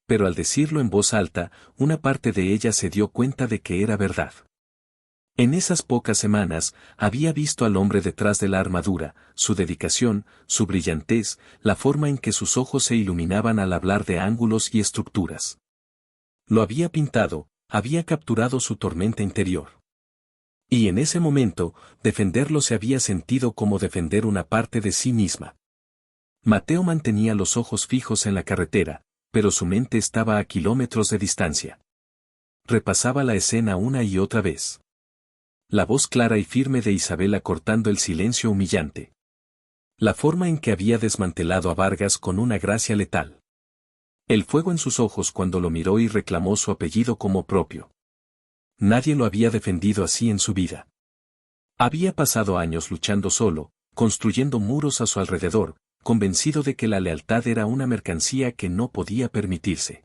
Pero al decirlo en voz alta, una parte de ella se dio cuenta de que era verdad. En esas pocas semanas, había visto al hombre detrás de la armadura, su dedicación, su brillantez, la forma en que sus ojos se iluminaban al hablar de ángulos y estructuras. Lo había pintado, había capturado su tormenta interior. Y en ese momento, defenderlo se había sentido como defender una parte de sí misma. Mateo mantenía los ojos fijos en la carretera, pero su mente estaba a kilómetros de distancia. Repasaba la escena una y otra vez. La voz clara y firme de Isabela cortando el silencio humillante. La forma en que había desmantelado a Vargas con una gracia letal. El fuego en sus ojos cuando lo miró y reclamó su apellido como propio. Nadie lo había defendido así en su vida. Había pasado años luchando solo, construyendo muros a su alrededor, convencido de que la lealtad era una mercancía que no podía permitirse.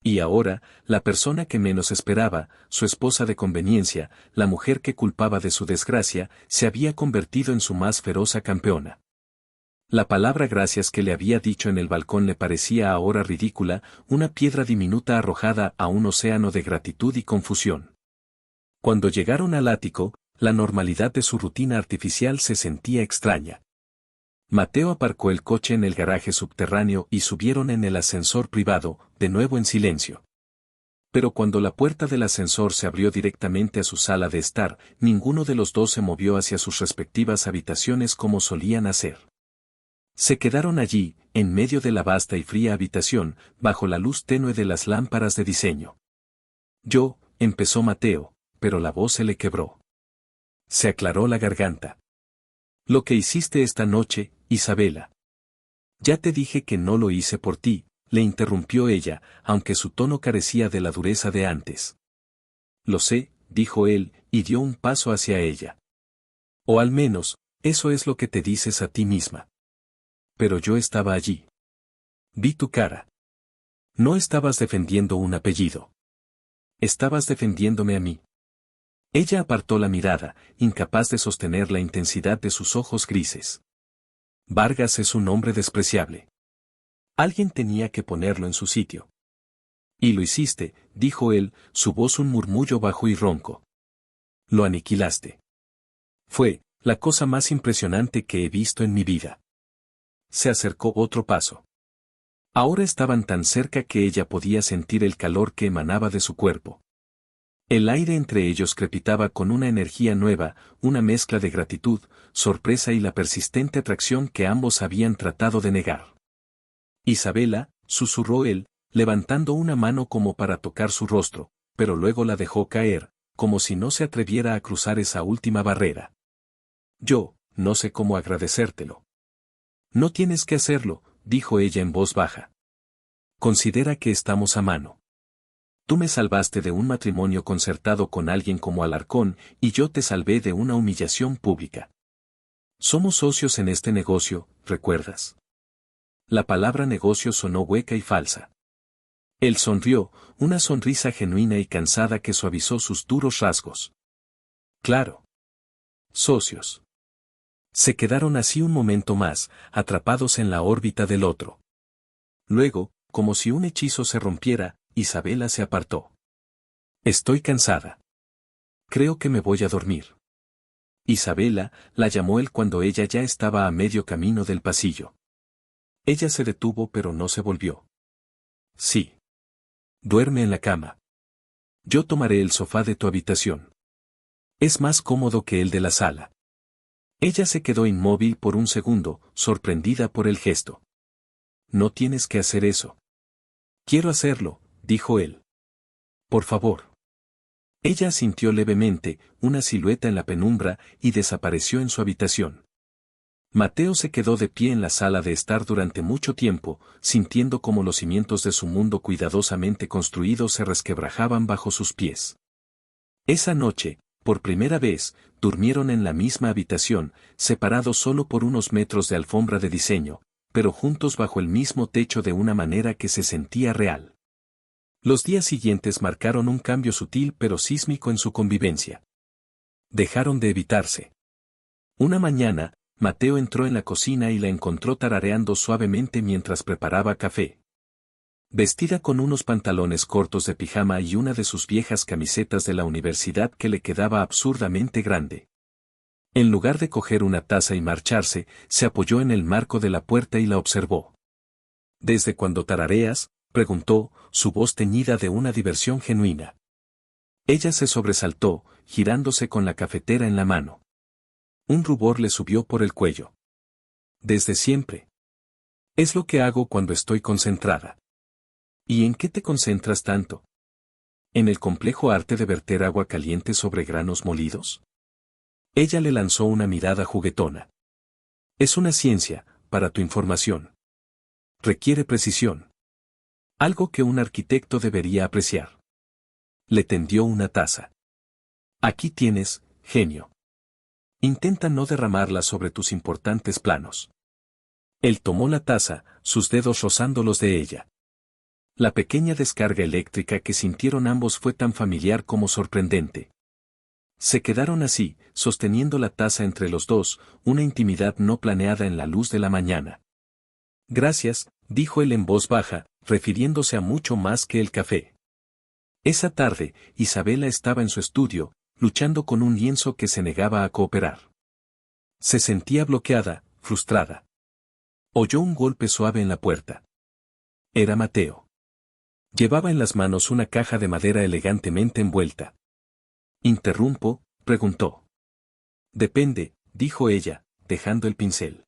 Y ahora, la persona que menos esperaba, su esposa de conveniencia, la mujer que culpaba de su desgracia, se había convertido en su más feroz campeona. La palabra gracias que le había dicho en el balcón le parecía ahora ridícula, una piedra diminuta arrojada a un océano de gratitud y confusión. Cuando llegaron al ático, la normalidad de su rutina artificial se sentía extraña. Mateo aparcó el coche en el garaje subterráneo y subieron en el ascensor privado, de nuevo en silencio. Pero cuando la puerta del ascensor se abrió directamente a su sala de estar, ninguno de los dos se movió hacia sus respectivas habitaciones como solían hacer. Se quedaron allí, en medio de la vasta y fría habitación, bajo la luz tenue de las lámparas de diseño. Empezó Mateo, pero la voz se le quebró. Se aclaró la garganta. Lo que hiciste esta noche, Isabela. Ya te dije que no lo hice por ti, le interrumpió ella, aunque su tono carecía de la dureza de antes. Lo sé, dijo él, y dio un paso hacia ella. O al menos, eso es lo que te dices a ti misma. Pero yo estaba allí. Vi tu cara. No estabas defendiendo un apellido. Estabas defendiéndome a mí. Ella apartó la mirada, incapaz de sostener la intensidad de sus ojos grises. Vargas es un hombre despreciable. Alguien tenía que ponerlo en su sitio. Y lo hiciste, dijo él, su voz un murmullo bajo y ronco. Lo aniquilaste. Fue la cosa más impresionante que he visto en mi vida. Se acercó otro paso. Ahora estaban tan cerca que ella podía sentir el calor que emanaba de su cuerpo. El aire entre ellos crepitaba con una energía nueva, una mezcla de gratitud, sorpresa y la persistente atracción que ambos habían tratado de negar. Isabela, susurró él, levantando una mano como para tocar su rostro, pero luego la dejó caer, como si no se atreviera a cruzar esa última barrera. Yo, no sé cómo agradecértelo. No tienes que hacerlo, dijo ella en voz baja. Considera que estamos a mano. Tú me salvaste de un matrimonio concertado con alguien como Alarcón, y yo te salvé de una humillación pública. Somos socios en este negocio, ¿recuerdas? La palabra negocio sonó hueca y falsa. Él sonrió, una sonrisa genuina y cansada que suavizó sus duros rasgos. Claro. Socios. Se quedaron así un momento más, atrapados en la órbita del otro. Luego, como si un hechizo se rompiera, Isabela se apartó. Estoy cansada. Creo que me voy a dormir. Isabela, la llamó él cuando ella ya estaba a medio camino del pasillo. Ella se detuvo pero no se volvió. Sí. Duerme en la cama. Yo tomaré el sofá de tu habitación. Es más cómodo que el de la sala. Ella se quedó inmóvil por un segundo, sorprendida por el gesto. No tienes que hacer eso. Quiero hacerlo, dijo él. Por favor. Ella asintió levemente, una silueta en la penumbra, y desapareció en su habitación. Mateo se quedó de pie en la sala de estar durante mucho tiempo, sintiendo como los cimientos de su mundo cuidadosamente construido se resquebrajaban bajo sus pies. Esa noche, por primera vez, durmieron en la misma habitación, separados solo por unos metros de alfombra de diseño, pero juntos bajo el mismo techo de una manera que se sentía real. Los días siguientes marcaron un cambio sutil pero sísmico en su convivencia. Dejaron de evitarse. Una mañana, Mateo entró en la cocina y la encontró tarareando suavemente mientras preparaba café. Vestida con unos pantalones cortos de pijama y una de sus viejas camisetas de la universidad que le quedaba absurdamente grande. En lugar de coger una taza y marcharse, se apoyó en el marco de la puerta y la observó. ¿Desde cuándo tarareas?, preguntó, su voz teñida de una diversión genuina. Ella se sobresaltó, girándose con la cafetera en la mano. Un rubor le subió por el cuello. Desde siempre. Es lo que hago cuando estoy concentrada. ¿Y en qué te concentras tanto? ¿En el complejo arte de verter agua caliente sobre granos molidos? Ella le lanzó una mirada juguetona. Es una ciencia, para tu información. Requiere precisión. Algo que un arquitecto debería apreciar. Le tendió una taza. Aquí tienes, genio. Intenta no derramarla sobre tus importantes planos. Él tomó la taza, sus dedos rozando los de ella. La pequeña descarga eléctrica que sintieron ambos fue tan familiar como sorprendente. Se quedaron así, sosteniendo la taza entre los dos, una intimidad no planeada en la luz de la mañana. Gracias, dijo él en voz baja, refiriéndose a mucho más que el café. Esa tarde, Isabela estaba en su estudio, luchando con un lienzo que se negaba a cooperar. Se sentía bloqueada, frustrada. Oyó un golpe suave en la puerta. Era Mateo. Llevaba en las manos una caja de madera elegantemente envuelta. ¿Interrumpo?, preguntó. Depende, dijo ella, dejando el pincel.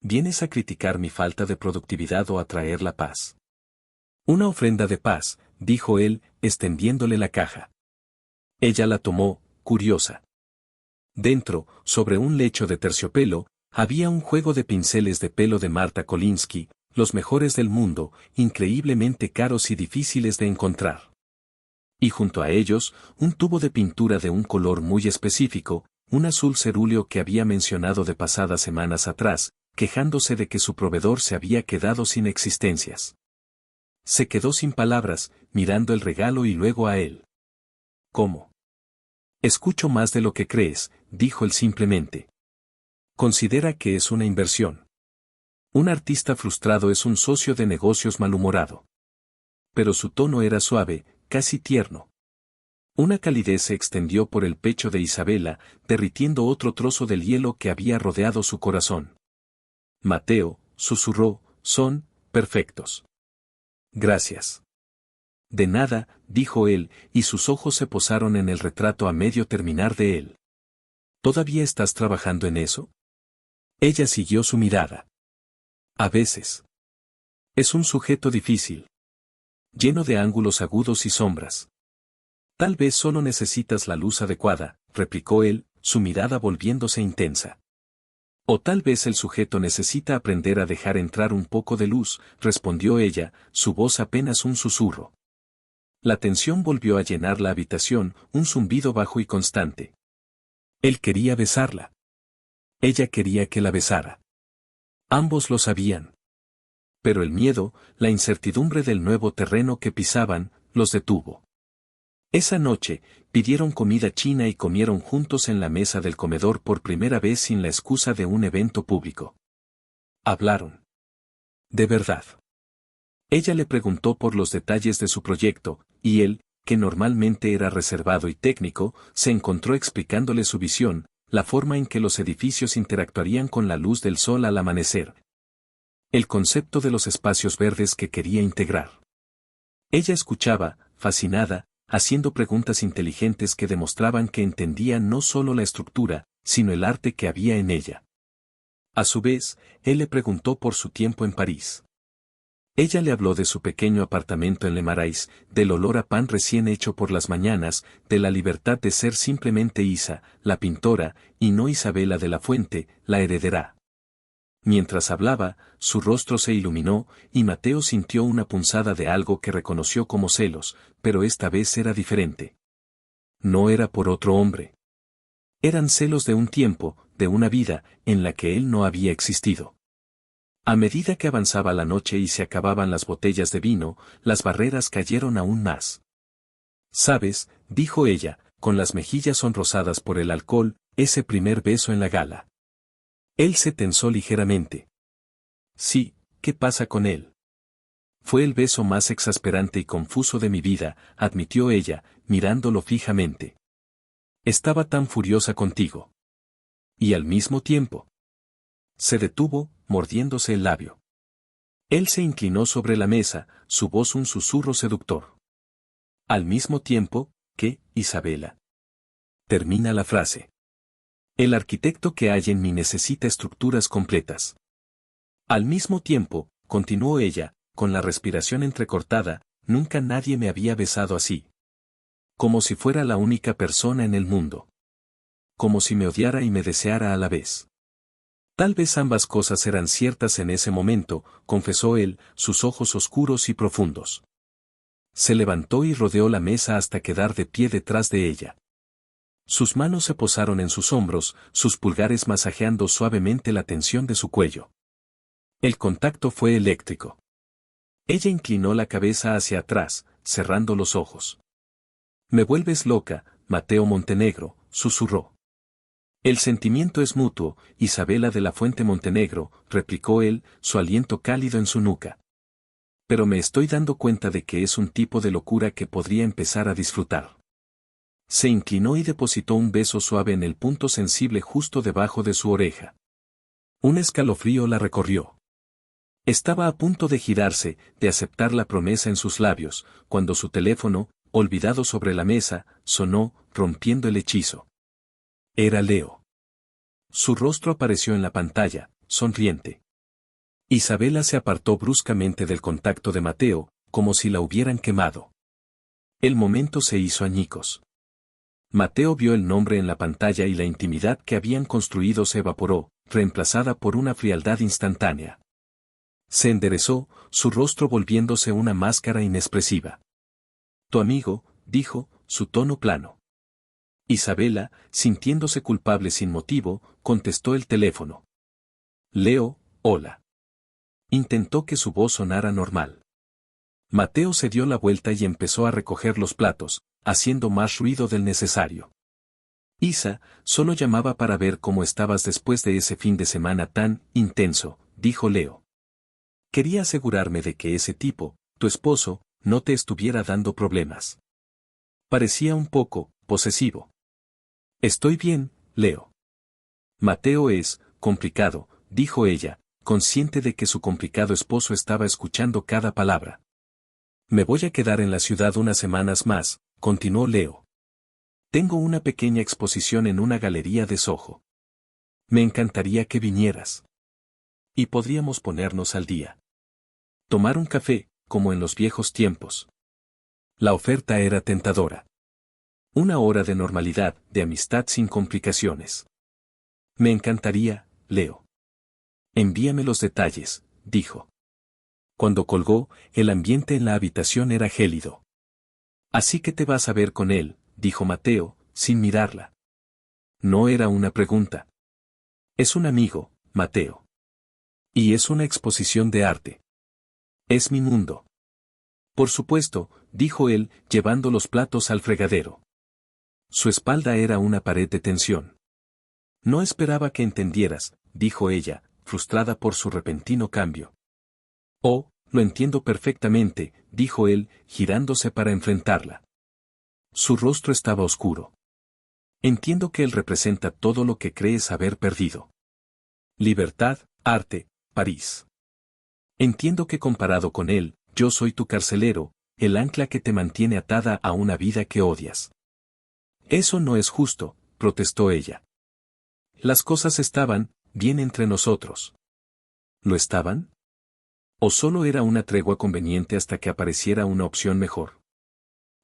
¿Vienes a criticar mi falta de productividad o a traer la paz? Una ofrenda de paz, dijo él, extendiéndole la caja. Ella la tomó, curiosa. Dentro, sobre un lecho de terciopelo, había un juego de pinceles de pelo de Marta Kolinsky, los mejores del mundo, increíblemente caros y difíciles de encontrar. Y junto a ellos, un tubo de pintura de un color muy específico, un azul cerúleo que había mencionado de pasadas semanas atrás, quejándose de que su proveedor se había quedado sin existencias. Se quedó sin palabras, mirando el regalo y luego a él. ¿Cómo? Escucho más de lo que crees, dijo él simplemente. Considera que es una inversión. Un artista frustrado es un socio de negocios malhumorado. Pero su tono era suave, casi tierno. Una calidez se extendió por el pecho de Isabela, derritiendo otro trozo del hielo que había rodeado su corazón. Mateo, susurró, son perfectos. Gracias. De nada, dijo él, y sus ojos se posaron en el retrato a medio terminar de él. ¿Todavía estás trabajando en eso? Ella siguió su mirada. A veces. Es un sujeto difícil. Lleno de ángulos agudos y sombras. Tal vez solo necesitas la luz adecuada, replicó él, su mirada volviéndose intensa. O tal vez el sujeto necesita aprender a dejar entrar un poco de luz, respondió ella, su voz apenas un susurro. La tensión volvió a llenar la habitación, un zumbido bajo y constante. Él quería besarla. Ella quería que la besara. Ambos lo sabían. Pero el miedo, la incertidumbre del nuevo terreno que pisaban, los detuvo. Esa noche, pidieron comida china y comieron juntos en la mesa del comedor por primera vez sin la excusa de un evento público. Hablaron. De verdad. Ella le preguntó por los detalles de su proyecto, y él, que normalmente era reservado y técnico, se encontró explicándole su visión, la forma en que los edificios interactuarían con la luz del sol al amanecer. El concepto de los espacios verdes que quería integrar. Ella escuchaba, fascinada, haciendo preguntas inteligentes que demostraban que entendía no solo la estructura, sino el arte que había en ella. A su vez, él le preguntó por su tiempo en París. Ella le habló de su pequeño apartamento en Le Marais, del olor a pan recién hecho por las mañanas, de la libertad de ser simplemente Isa, la pintora, y no Isabela de la Fuente, la heredera. Mientras hablaba, su rostro se iluminó, y Mateo sintió una punzada de algo que reconoció como celos, pero esta vez era diferente. No era por otro hombre. Eran celos de un tiempo, de una vida, en la que él no había existido. A medida que avanzaba la noche y se acababan las botellas de vino, las barreras cayeron aún más. «¿Sabes?», dijo ella, con las mejillas sonrosadas por el alcohol, «ese primer beso en la gala». Él se tensó ligeramente. «Sí, ¿qué pasa con él?». «Fue el beso más exasperante y confuso de mi vida», admitió ella, mirándolo fijamente. «Estaba tan furiosa contigo. Y al mismo tiempo». Se detuvo, mordiéndose el labio. Él se inclinó sobre la mesa, su voz un susurro seductor. «Al mismo tiempo, ¿qué, Isabela?». Termina la frase. «El arquitecto que hay en mí necesita estructuras completas». Al mismo tiempo, continuó ella, con la respiración entrecortada, nunca nadie me había besado así. Como si fuera la única persona en el mundo. Como si me odiara y me deseara a la vez. Tal vez ambas cosas eran ciertas en ese momento, confesó él, sus ojos oscuros y profundos. Se levantó y rodeó la mesa hasta quedar de pie detrás de ella. Sus manos se posaron en sus hombros, sus pulgares masajeando suavemente la tensión de su cuello. El contacto fue eléctrico. Ella inclinó la cabeza hacia atrás, cerrando los ojos. «Me vuelves loca, Mateo Montenegro», susurró. «El sentimiento es mutuo, Isabela de la Fuente Montenegro», replicó él, su aliento cálido en su nuca. «Pero me estoy dando cuenta de que es un tipo de locura que podría empezar a disfrutar». Se inclinó y depositó un beso suave en el punto sensible justo debajo de su oreja. Un escalofrío la recorrió. Estaba a punto de girarse, de aceptar la promesa en sus labios, cuando su teléfono, olvidado sobre la mesa, sonó, rompiendo el hechizo. Era Leo. Su rostro apareció en la pantalla, sonriente. Isabela se apartó bruscamente del contacto de Mateo, como si la hubieran quemado. El momento se hizo añicos. Mateo vio el nombre en la pantalla y la intimidad que habían construido se evaporó, reemplazada por una frialdad instantánea. Se enderezó, su rostro volviéndose una máscara inexpresiva. «Tu amigo», dijo, su tono plano. Isabela, sintiéndose culpable sin motivo, contestó el teléfono. «Leo, hola». Intentó que su voz sonara normal. Mateo se dio la vuelta y empezó a recoger los platos, haciendo más ruido del necesario. «Isa, solo llamaba para ver cómo estabas después de ese fin de semana tan intenso», dijo Leo. «Quería asegurarme de que ese tipo, tu esposo, no te estuviera dando problemas». Parecía un poco posesivo. «Estoy bien, Leo». «Mateo es complicado», dijo ella, consciente de que su complicado esposo estaba escuchando cada palabra. «Me voy a quedar en la ciudad unas semanas más», continuó Leo. «Tengo una pequeña exposición en una galería de Soho. Me encantaría que vinieras. Y podríamos ponernos al día. Tomar un café, como en los viejos tiempos». La oferta era tentadora. Una hora de normalidad, de amistad sin complicaciones. «Me encantaría, Leo». «Envíame los detalles», dijo. Cuando colgó, el ambiente en la habitación era gélido. «Así que te vas a ver con él», dijo Mateo, sin mirarla. No era una pregunta. «Es un amigo, Mateo. Y es una exposición de arte. Es mi mundo». «Por supuesto», dijo él, llevando los platos al fregadero. Su espalda era una pared de tensión. «No esperaba que entendieras», dijo ella, frustrada por su repentino cambio. «Oh, lo entiendo perfectamente», dijo él, girándose para enfrentarla. Su rostro estaba oscuro. «Entiendo que él representa todo lo que crees haber perdido. Libertad, arte, París. Entiendo que comparado con él, yo soy tu carcelero, el ancla que te mantiene atada a una vida que odias». «Eso no es justo», protestó ella. «Las cosas estaban bien entre nosotros». ¿Lo estaban? ¿O solo era una tregua conveniente hasta que apareciera una opción mejor?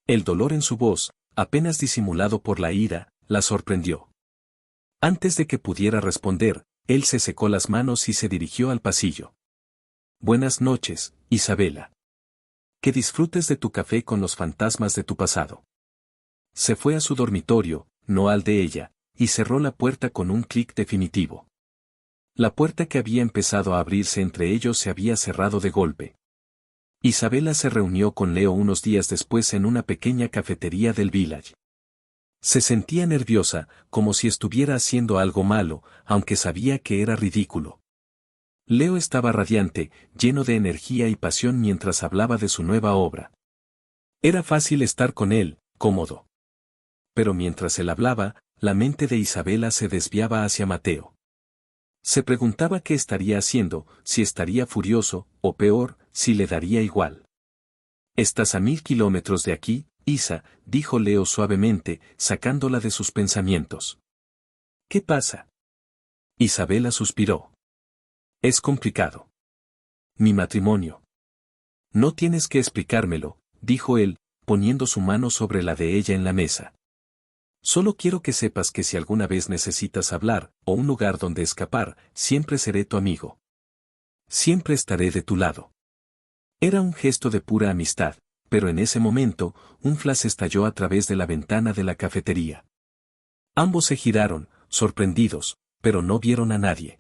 El dolor en su voz, apenas disimulado por la ira, la sorprendió. Antes de que pudiera responder, él se secó las manos y se dirigió al pasillo. «Buenas noches, Isabela. Que disfrutes de tu café con los fantasmas de tu pasado». Se fue a su dormitorio, no al de ella, y cerró la puerta con un clic definitivo. La puerta que había empezado a abrirse entre ellos se había cerrado de golpe. Isabela se reunió con Leo unos días después en una pequeña cafetería del village. Se sentía nerviosa, como si estuviera haciendo algo malo, aunque sabía que era ridículo. Leo estaba radiante, lleno de energía y pasión mientras hablaba de su nueva obra. Era fácil estar con él, cómodo. Pero mientras él hablaba, la mente de Isabela se desviaba hacia Mateo. Se preguntaba qué estaría haciendo, si estaría furioso, o peor, si le daría igual. «Estás a 1000 kilómetros de aquí, Isa», dijo Leo suavemente, sacándola de sus pensamientos. «¿Qué pasa?» Isabela suspiró. «Es complicado. Mi matrimonio». «No tienes que explicármelo», dijo él, poniendo su mano sobre la de ella en la mesa. «Solo quiero que sepas que si alguna vez necesitas hablar, o un lugar donde escapar, siempre seré tu amigo. Siempre estaré de tu lado». Era un gesto de pura amistad, pero en ese momento, un flash estalló a través de la ventana de la cafetería. Ambos se giraron, sorprendidos, pero no vieron a nadie.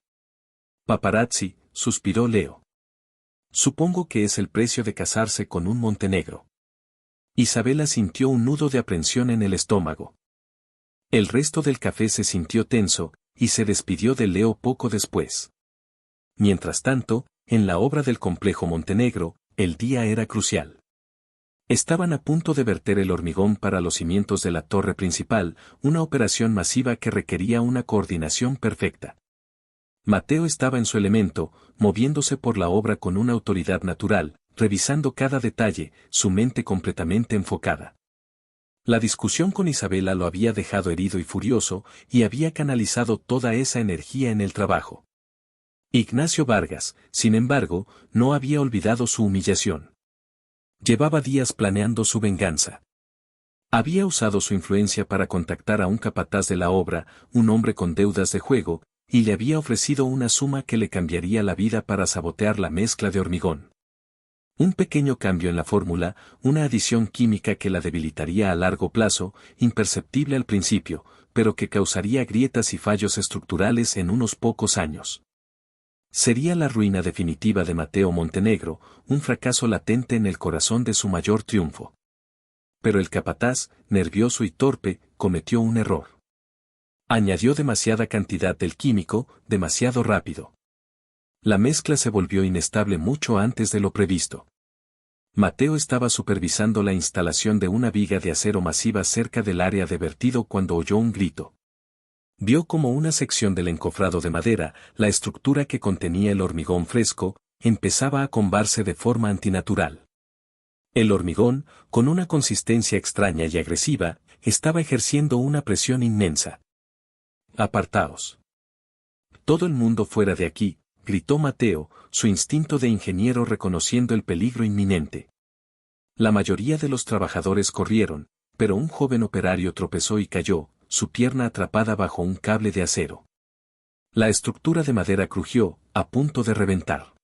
«Paparazzi», suspiró Leo. «Supongo que es el precio de casarse con un montenegro». Isabela sintió un nudo de aprensión en el estómago. El resto del café se sintió tenso, y se despidió de Leo poco después. Mientras tanto, en la obra del complejo Montenegro, el día era crucial. Estaban a punto de verter el hormigón para los cimientos de la torre principal, una operación masiva que requería una coordinación perfecta. Mateo estaba en su elemento, moviéndose por la obra con una autoridad natural, revisando cada detalle, su mente completamente enfocada. La discusión con Isabela lo había dejado herido y furioso, y había canalizado toda esa energía en el trabajo. Ignacio Vargas, sin embargo, no había olvidado su humillación. Llevaba días planeando su venganza. Había usado su influencia para contactar a un capataz de la obra, un hombre con deudas de juego, y le había ofrecido una suma que le cambiaría la vida para sabotear la mezcla de hormigón. Un pequeño cambio en la fórmula, una adición química que la debilitaría a largo plazo, imperceptible al principio, pero que causaría grietas y fallos estructurales en unos pocos años. Sería la ruina definitiva de Mateo Montenegro, un fracaso latente en el corazón de su mayor triunfo. Pero el capataz, nervioso y torpe, cometió un error. Añadió demasiada cantidad del químico, demasiado rápido. La mezcla se volvió inestable mucho antes de lo previsto. Mateo estaba supervisando la instalación de una viga de acero masiva cerca del área de vertido cuando oyó un grito. Vio como una sección del encofrado de madera, la estructura que contenía el hormigón fresco, empezaba a combarse de forma antinatural. El hormigón, con una consistencia extraña y agresiva, estaba ejerciendo una presión inmensa. «Apartaos. Todo el mundo fuera de aquí», gritó Mateo, su instinto de ingeniero reconociendo el peligro inminente. La mayoría de los trabajadores corrieron, pero un joven operario tropezó y cayó, su pierna atrapada bajo un cable de acero. La estructura de madera crujió, a punto de reventar.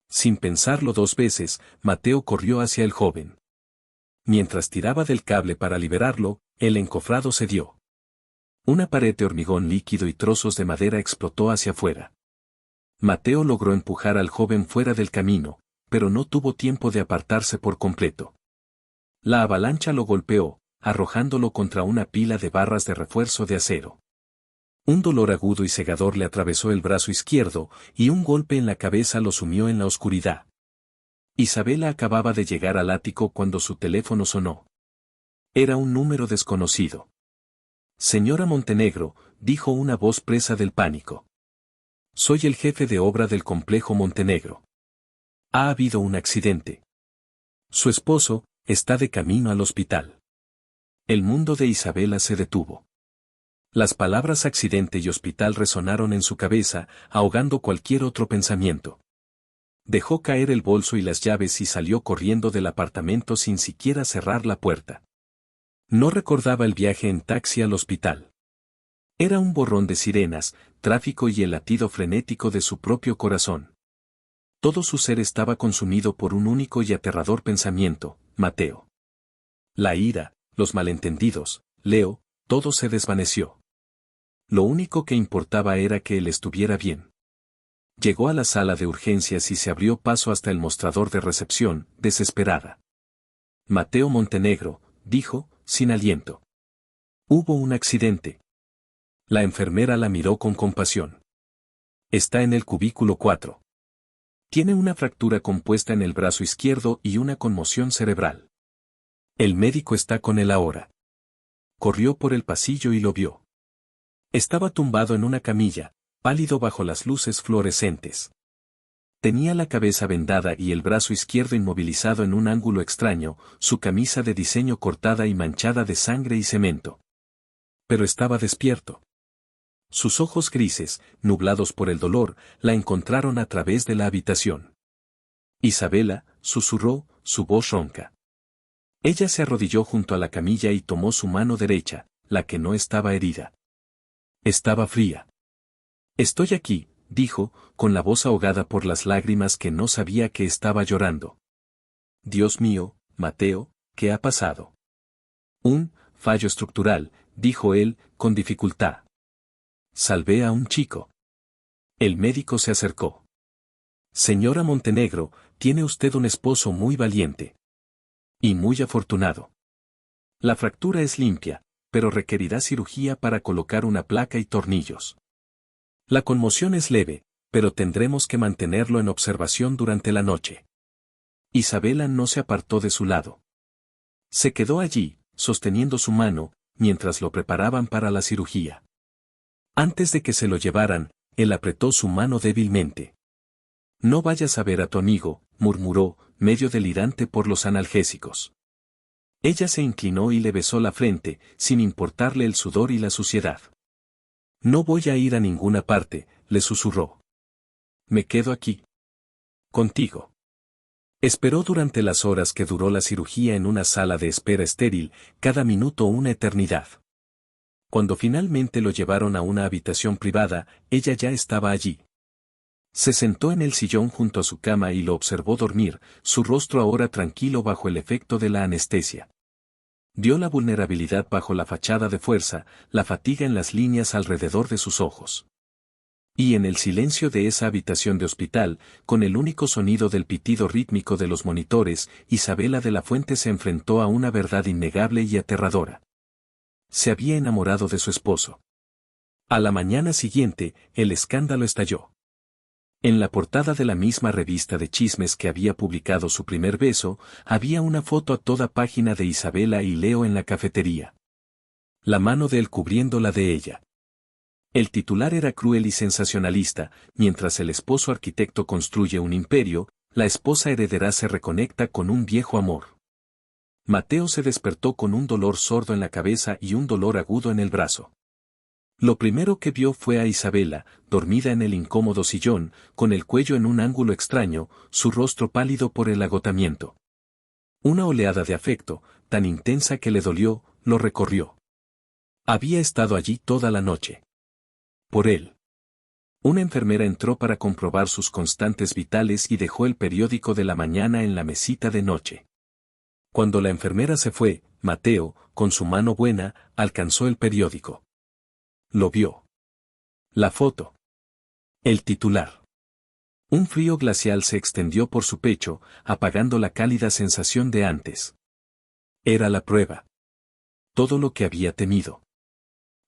Sin pensarlo dos veces, Mateo corrió hacia el joven. Mientras tiraba del cable para liberarlo, el encofrado cedió. Una pared de hormigón líquido y trozos de madera explotó hacia afuera. Mateo logró empujar al joven fuera del camino, pero no tuvo tiempo de apartarse por completo. La avalancha lo golpeó, arrojándolo contra una pila de barras de refuerzo de acero. Un dolor agudo y cegador le atravesó el brazo izquierdo, y un golpe en la cabeza lo sumió en la oscuridad. Isabela acababa de llegar al ático cuando su teléfono sonó. Era un número desconocido. «Señora Montenegro», dijo una voz presa del pánico. «Soy el jefe de obra del complejo Montenegro. Ha habido un accidente. Su esposo está de camino al hospital». El mundo de Isabela se detuvo. Las palabras accidente y hospital resonaron en su cabeza, ahogando cualquier otro pensamiento. Dejó caer el bolso y las llaves y salió corriendo del apartamento sin siquiera cerrar la puerta. No recordaba el viaje en taxi al hospital. Era un borrón de sirenas, tráfico y el latido frenético de su propio corazón. Todo su ser estaba consumido por un único y aterrador pensamiento: Mateo. La ira, los malentendidos, Leo, todo se desvaneció. Lo único que importaba era que él estuviera bien. Llegó a la sala de urgencias y se abrió paso hasta el mostrador de recepción, desesperada. Mateo Montenegro, dijo, sin aliento. Hubo un accidente. La enfermera la miró con compasión. Está en el cubículo 4. Tiene una fractura compuesta en el brazo izquierdo y una conmoción cerebral. El médico está con él ahora. Corrió por el pasillo y lo vio. Estaba tumbado en una camilla, pálido bajo las luces fluorescentes. Tenía la cabeza vendada y el brazo izquierdo inmovilizado en un ángulo extraño, su camisa de diseño cortada y manchada de sangre y cemento. Pero estaba despierto. Sus ojos grises, nublados por el dolor, la encontraron a través de la habitación. Isabela, susurró, su voz ronca. Ella se arrodilló junto a la camilla y tomó su mano derecha, la que no estaba herida. Estaba fría. Estoy aquí, dijo, con la voz ahogada por las lágrimas que no sabía que estaba llorando. Dios mío, Mateo, ¿qué ha pasado? Un fallo estructural, dijo él, con dificultad. Salvé a un chico. El médico se acercó. Señora Montenegro, tiene usted un esposo muy valiente. Y muy afortunado. La fractura es limpia, pero requerirá cirugía para colocar una placa y tornillos. La conmoción es leve, pero tendremos que mantenerlo en observación durante la noche. Isabela no se apartó de su lado. Se quedó allí, sosteniendo su mano, mientras lo preparaban para la cirugía. Antes de que se lo llevaran, él apretó su mano débilmente. No vayas a ver a tu amigo, murmuró, medio delirante por los analgésicos. Ella se inclinó y le besó la frente, sin importarle el sudor y la suciedad. No voy a ir a ninguna parte, le susurró. Me quedo aquí. Contigo. Esperó durante las horas que duró la cirugía en una sala de espera estéril, cada minuto una eternidad. Cuando finalmente lo llevaron a una habitación privada, ella ya estaba allí. Se sentó en el sillón junto a su cama y lo observó dormir, su rostro ahora tranquilo bajo el efecto de la anestesia. Vio la vulnerabilidad bajo la fachada de fuerza, la fatiga en las líneas alrededor de sus ojos. Y en el silencio de esa habitación de hospital, con el único sonido del pitido rítmico de los monitores, Isabela de la Fuente se enfrentó a una verdad innegable y aterradora. Se había enamorado de su esposo. A la mañana siguiente, el escándalo estalló. En la portada de la misma revista de chismes que había publicado su primer beso, había una foto a toda página de Isabela y Leo en la cafetería. La mano de él cubriendo la de ella. El titular era cruel y sensacionalista: mientras el esposo arquitecto construye un imperio, la esposa heredera se reconecta con un viejo amor. Mateo se despertó con un dolor sordo en la cabeza y un dolor agudo en el brazo. Lo primero que vio fue a Isabela, dormida en el incómodo sillón, con el cuello en un ángulo extraño, su rostro pálido por el agotamiento. Una oleada de afecto, tan intensa que le dolió, lo recorrió. Había estado allí toda la noche. Por él. Una enfermera entró para comprobar sus constantes vitales y dejó el periódico de la mañana en la mesita de noche. Cuando la enfermera se fue, Mateo, con su mano buena, alcanzó el periódico. Lo vio. La foto. El titular. Un frío glacial se extendió por su pecho, apagando la cálida sensación de antes. Era la prueba. Todo lo que había temido.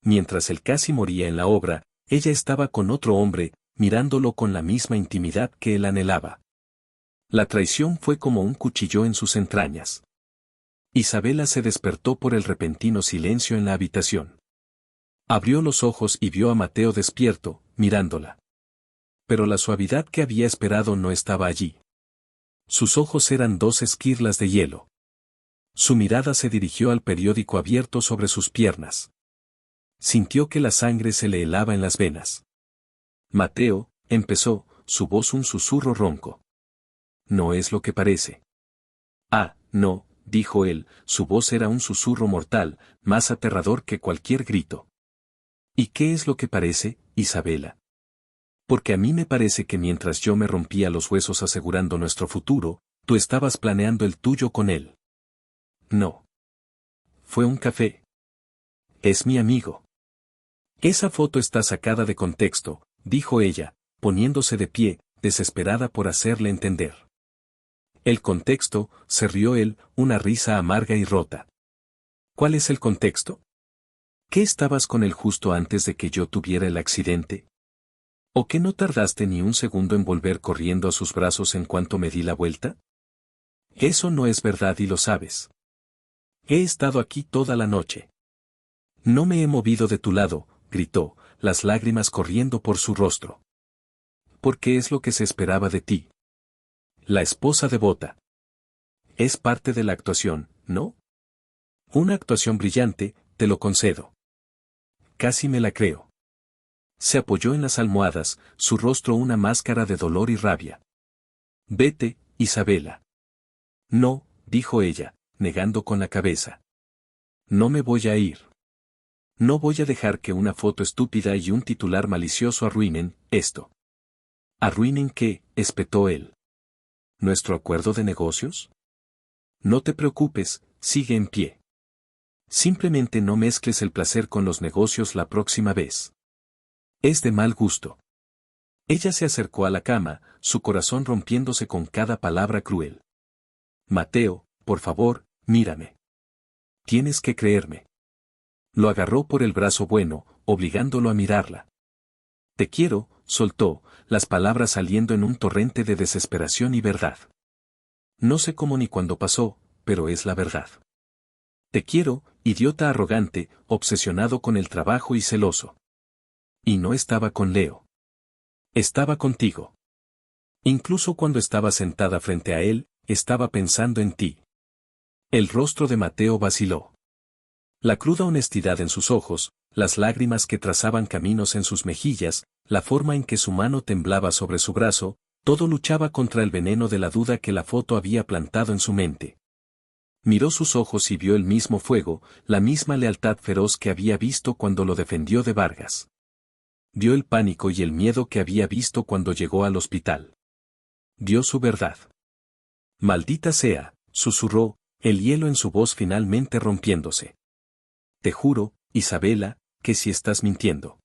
Mientras él casi moría en la obra, ella estaba con otro hombre, mirándolo con la misma intimidad que él anhelaba. La traición fue como un cuchillo en sus entrañas. Isabela se despertó por el repentino silencio en la habitación. Abrió los ojos y vio a Mateo despierto, mirándola. Pero la suavidad que había esperado no estaba allí. Sus ojos eran dos esquirlas de hielo. Su mirada se dirigió al periódico abierto sobre sus piernas. Sintió que la sangre se le helaba en las venas. Mateo, empezó, su voz un susurro ronco. No es lo que parece. Ah, no, dijo él, su voz era un susurro mortal, más aterrador que cualquier grito. ¿Y qué es lo que parece, Isabela? Porque a mí me parece que mientras yo me rompía los huesos asegurando nuestro futuro, tú estabas planeando el tuyo con él. No. Fue un café. Es mi amigo. Esa foto está sacada de contexto, dijo ella, poniéndose de pie, desesperada por hacerle entender. El contexto, se rió él, una risa amarga y rota. ¿Cuál es el contexto? ¿Qué estabas con él justo antes de que yo tuviera el accidente? ¿O que no tardaste ni un segundo en volver corriendo a sus brazos en cuanto me di la vuelta? Eso no es verdad y lo sabes. He estado aquí toda la noche. No me he movido de tu lado, gritó, las lágrimas corriendo por su rostro. Porque es lo que se esperaba de ti. La esposa devota. Es parte de la actuación, ¿no? Una actuación brillante, te lo concedo. Casi me la creo. Se apoyó en las almohadas, su rostro una máscara de dolor y rabia. Vete, Isabela. No, dijo ella, negando con la cabeza. No me voy a ir. No voy a dejar que una foto estúpida y un titular malicioso arruinen esto. ¿Arruinen qué?, espetó él. ¿Nuestro acuerdo de negocios? No te preocupes, sigue en pie. Simplemente no mezcles el placer con los negocios la próxima vez. Es de mal gusto. Ella se acercó a la cama, su corazón rompiéndose con cada palabra cruel. Mateo, por favor, mírame. Tienes que creerme. Lo agarró por el brazo bueno, obligándolo a mirarla. Te quiero, soltó, las palabras saliendo en un torrente de desesperación y verdad. No sé cómo ni cuándo pasó, pero es la verdad. Te quiero, idiota arrogante, obsesionado con el trabajo y celoso. Y no estaba con Leo. Estaba contigo. Incluso cuando estaba sentada frente a él, estaba pensando en ti. El rostro de Mateo vaciló. La cruda honestidad en sus ojos, las lágrimas que trazaban caminos en sus mejillas, la forma en que su mano temblaba sobre su brazo, todo luchaba contra el veneno de la duda que la foto había plantado en su mente. Miró sus ojos y vio el mismo fuego, la misma lealtad feroz que había visto cuando lo defendió de Vargas. Vio el pánico y el miedo que había visto cuando llegó al hospital. Dio su verdad. Maldita sea, susurró, el hielo en su voz finalmente rompiéndose. Te juro, Isabela, que si estás mintiendo.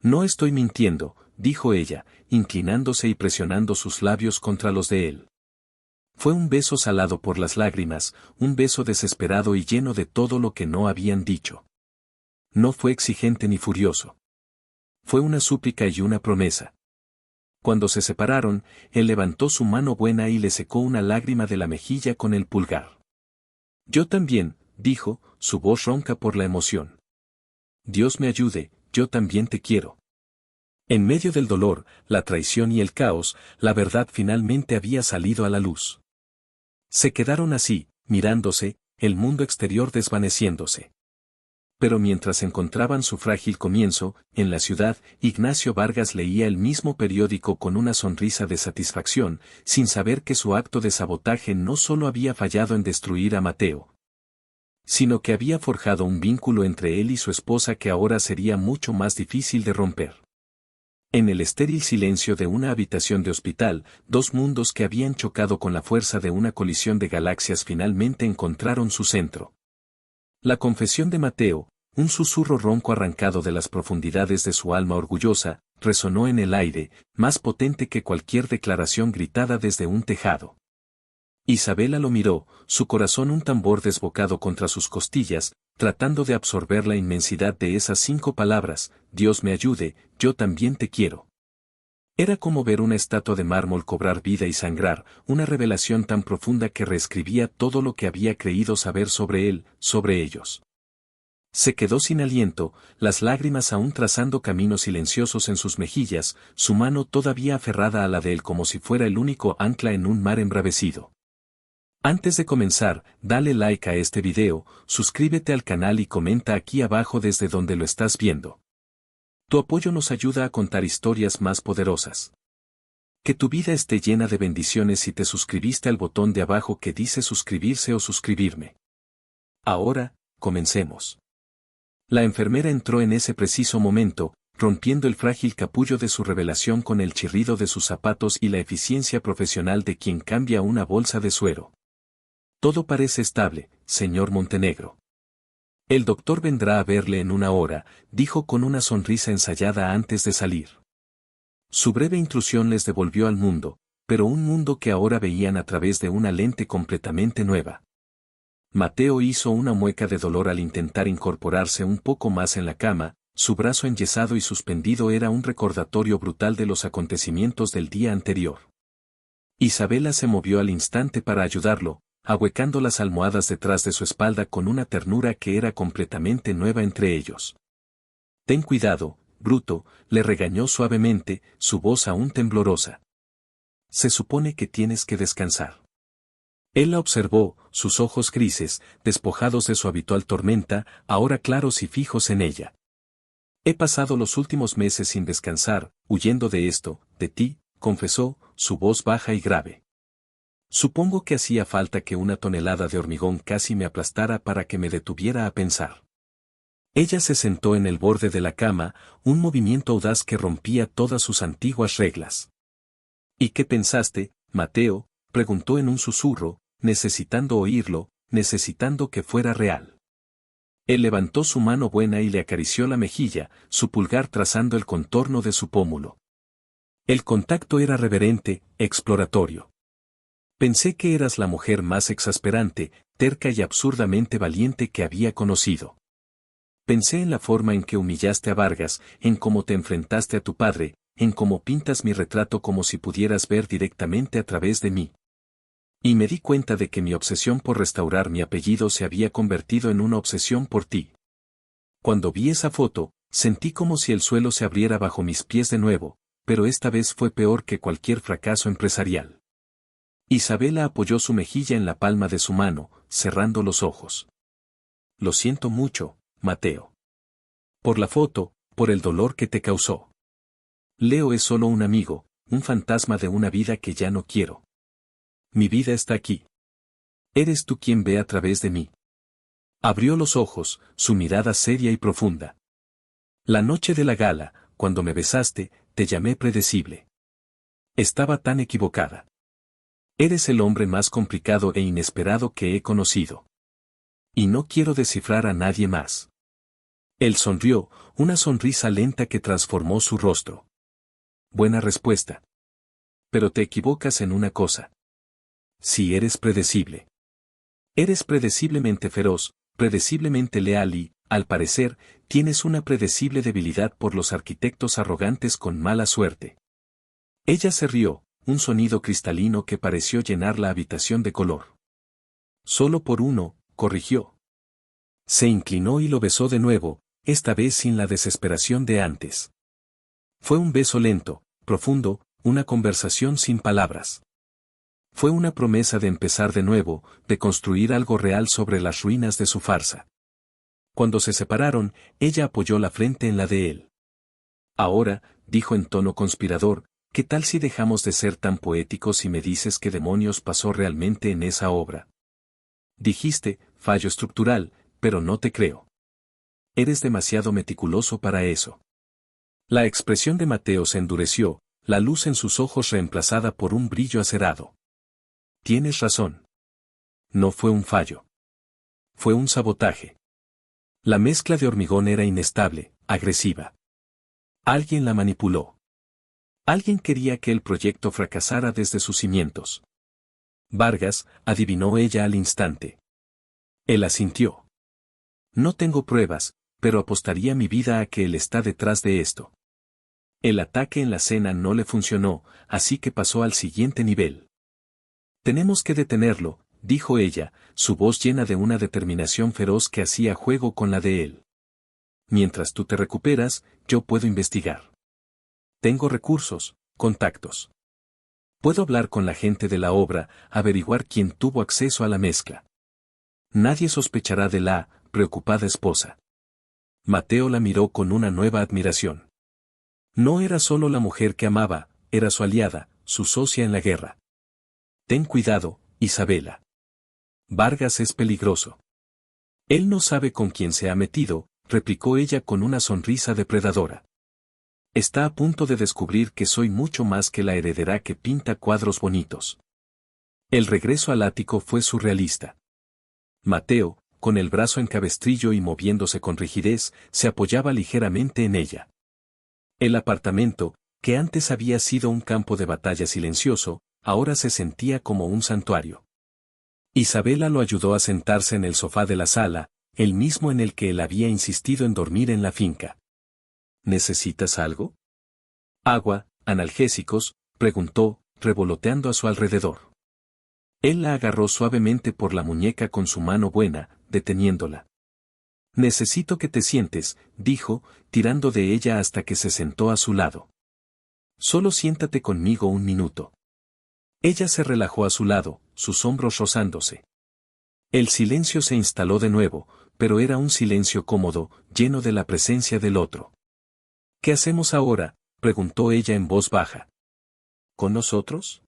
No estoy mintiendo, dijo ella, inclinándose y presionando sus labios contra los de él. Fue un beso salado por las lágrimas, un beso desesperado y lleno de todo lo que no habían dicho. No fue exigente ni furioso. Fue una súplica y una promesa. Cuando se separaron, él levantó su mano buena y le secó una lágrima de la mejilla con el pulgar. Yo también, dijo, su voz ronca por la emoción. Dios me ayude, yo también te quiero. En medio del dolor, la traición y el caos, la verdad finalmente había salido a la luz. Se quedaron así, mirándose, el mundo exterior desvaneciéndose. Pero mientras encontraban su frágil comienzo, en la ciudad, Ignacio Vargas leía el mismo periódico con una sonrisa de satisfacción, sin saber que su acto de sabotaje no solo había fallado en destruir a Mateo, sino que había forjado un vínculo entre él y su esposa que ahora sería mucho más difícil de romper. En el estéril silencio de una habitación de hospital, dos mundos que habían chocado con la fuerza de una colisión de galaxias finalmente encontraron su centro. La confesión de Mateo, un susurro ronco arrancado de las profundidades de su alma orgullosa, resonó en el aire, más potente que cualquier declaración gritada desde un tejado. Isabela lo miró, su corazón un tambor desbocado contra sus costillas, tratando de absorber la inmensidad de esas 5 palabras, Dios me ayude, yo también te quiero. Era como ver una estatua de mármol cobrar vida y sangrar, una revelación tan profunda que reescribía todo lo que había creído saber sobre él, sobre ellos. Se quedó sin aliento, las lágrimas aún trazando caminos silenciosos en sus mejillas, su mano todavía aferrada a la de él como si fuera el único ancla en un mar embravecido. Antes de comenzar, dale like a este video, suscríbete al canal y comenta aquí abajo desde donde lo estás viendo. Tu apoyo nos ayuda a contar historias más poderosas. Que tu vida esté llena de bendiciones si te suscribiste al botón de abajo que dice suscribirse o suscribirme. Ahora, comencemos. La enfermera entró en ese preciso momento, rompiendo el frágil capullo de su revelación con el chirrido de sus zapatos y la eficiencia profesional de quien cambia una bolsa de suero. Todo parece estable, señor Montenegro. El doctor vendrá a verle en 1 hora, dijo con una sonrisa ensayada antes de salir. Su breve intrusión les devolvió al mundo, pero un mundo que ahora veían a través de una lente completamente nueva. Mateo hizo una mueca de dolor al intentar incorporarse un poco más en la cama, su brazo enyesado y suspendido era un recordatorio brutal de los acontecimientos del día anterior. Isabela se movió al instante para ayudarlo, ahuecando las almohadas detrás de su espalda con una ternura que era completamente nueva entre ellos. «Ten cuidado, bruto», le regañó suavemente, su voz aún temblorosa. «Se supone que tienes que descansar». Él la observó, sus ojos grises, despojados de su habitual tormenta, ahora claros y fijos en ella. «He pasado los últimos meses sin descansar, huyendo de esto, de ti», confesó, su voz baja y grave. «Supongo que hacía falta que una tonelada de hormigón casi me aplastara para que me detuviera a pensar». Ella se sentó en el borde de la cama, un movimiento audaz que rompía todas sus antiguas reglas. «¿Y qué pensaste, Mateo?», preguntó en un susurro, necesitando oírlo, necesitando que fuera real. Él levantó su mano buena y le acarició la mejilla, su pulgar trazando el contorno de su pómulo. El contacto era reverente, exploratorio. «Pensé que eras la mujer más exasperante, terca y absurdamente valiente que había conocido. Pensé en la forma en que humillaste a Vargas, en cómo te enfrentaste a tu padre, en cómo pintas mi retrato como si pudieras ver directamente a través de mí. Y me di cuenta de que mi obsesión por restaurar mi apellido se había convertido en una obsesión por ti. Cuando vi esa foto, sentí como si el suelo se abriera bajo mis pies de nuevo, pero esta vez fue peor que cualquier fracaso empresarial». Isabela apoyó su mejilla en la palma de su mano, cerrando los ojos. «Lo siento mucho, Mateo. Por la foto, por el dolor que te causó. Leo es solo un amigo, un fantasma de una vida que ya no quiero. Mi vida está aquí. Eres tú quien ve a través de mí». Abrió los ojos, su mirada seria y profunda. «La noche de la gala, cuando me besaste, te llamé predecible. Estaba tan equivocada. Eres el hombre más complicado e inesperado que he conocido. Y no quiero descifrar a nadie más». Él sonrió, una sonrisa lenta que transformó su rostro. «Buena respuesta. Pero te equivocas en una cosa. Si eres predecible. Eres predeciblemente feroz, predeciblemente leal y, al parecer, tienes una predecible debilidad por los arquitectos arrogantes con mala suerte». Ella se rió, un sonido cristalino que pareció llenar la habitación de color. «Solo por uno», corrigió. Se inclinó y lo besó de nuevo, esta vez sin la desesperación de antes. Fue un beso lento, profundo, una conversación sin palabras. Fue una promesa de empezar de nuevo, de construir algo real sobre las ruinas de su farsa. Cuando se separaron, ella apoyó la frente en la de él. «Ahora», dijo en tono conspirador, «¿qué tal si dejamos de ser tan poéticos y me dices qué demonios pasó realmente en esa obra? Dijiste, fallo estructural, pero no te creo. Eres demasiado meticuloso para eso». La expresión de Mateo se endureció, la luz en sus ojos reemplazada por un brillo acerado. «Tienes razón. No fue un fallo. Fue un sabotaje. La mezcla de hormigón era inestable, agresiva. Alguien la manipuló. Alguien quería que el proyecto fracasara desde sus cimientos». «Vargas», adivinó ella al instante. Él asintió. «No tengo pruebas, pero apostaría mi vida a que él está detrás de esto. El ataque en la cena no le funcionó, así que pasó al siguiente nivel. Tenemos que detenerlo», dijo ella, su voz llena de una determinación feroz que hacía juego con la de él. «Mientras tú te recuperas, yo puedo investigar. Tengo recursos, contactos. Puedo hablar con la gente de la obra, averiguar quién tuvo acceso a la mezcla. Nadie sospechará de la preocupada esposa». Mateo la miró con una nueva admiración. No era solo la mujer que amaba, era su aliada, su socia en la guerra. «Ten cuidado, Isabela. Vargas es peligroso». «Él no sabe con quién se ha metido», replicó ella con una sonrisa depredadora. «Está a punto de descubrir que soy mucho más que la heredera que pinta cuadros bonitos». El regreso al ático fue surrealista. Mateo, con el brazo en cabestrillo y moviéndose con rigidez, se apoyaba ligeramente en ella. El apartamento, que antes había sido un campo de batalla silencioso, ahora se sentía como un santuario. Isabela lo ayudó a sentarse en el sofá de la sala, el mismo en el que él había insistido en dormir en la finca. ¿Necesitas algo? ¿Agua, analgésicos?, preguntó, revoloteando a su alrededor. Él la agarró suavemente por la muñeca con su mano buena, deteniéndola. Necesito que te sientes, dijo, tirando de ella hasta que se sentó a su lado. Solo siéntate conmigo un minuto. Ella se relajó a su lado, sus hombros rozándose. El silencio se instaló de nuevo, pero era un silencio cómodo, lleno de la presencia del otro. ¿Qué hacemos ahora?, preguntó ella en voz baja. ¿Con nosotros?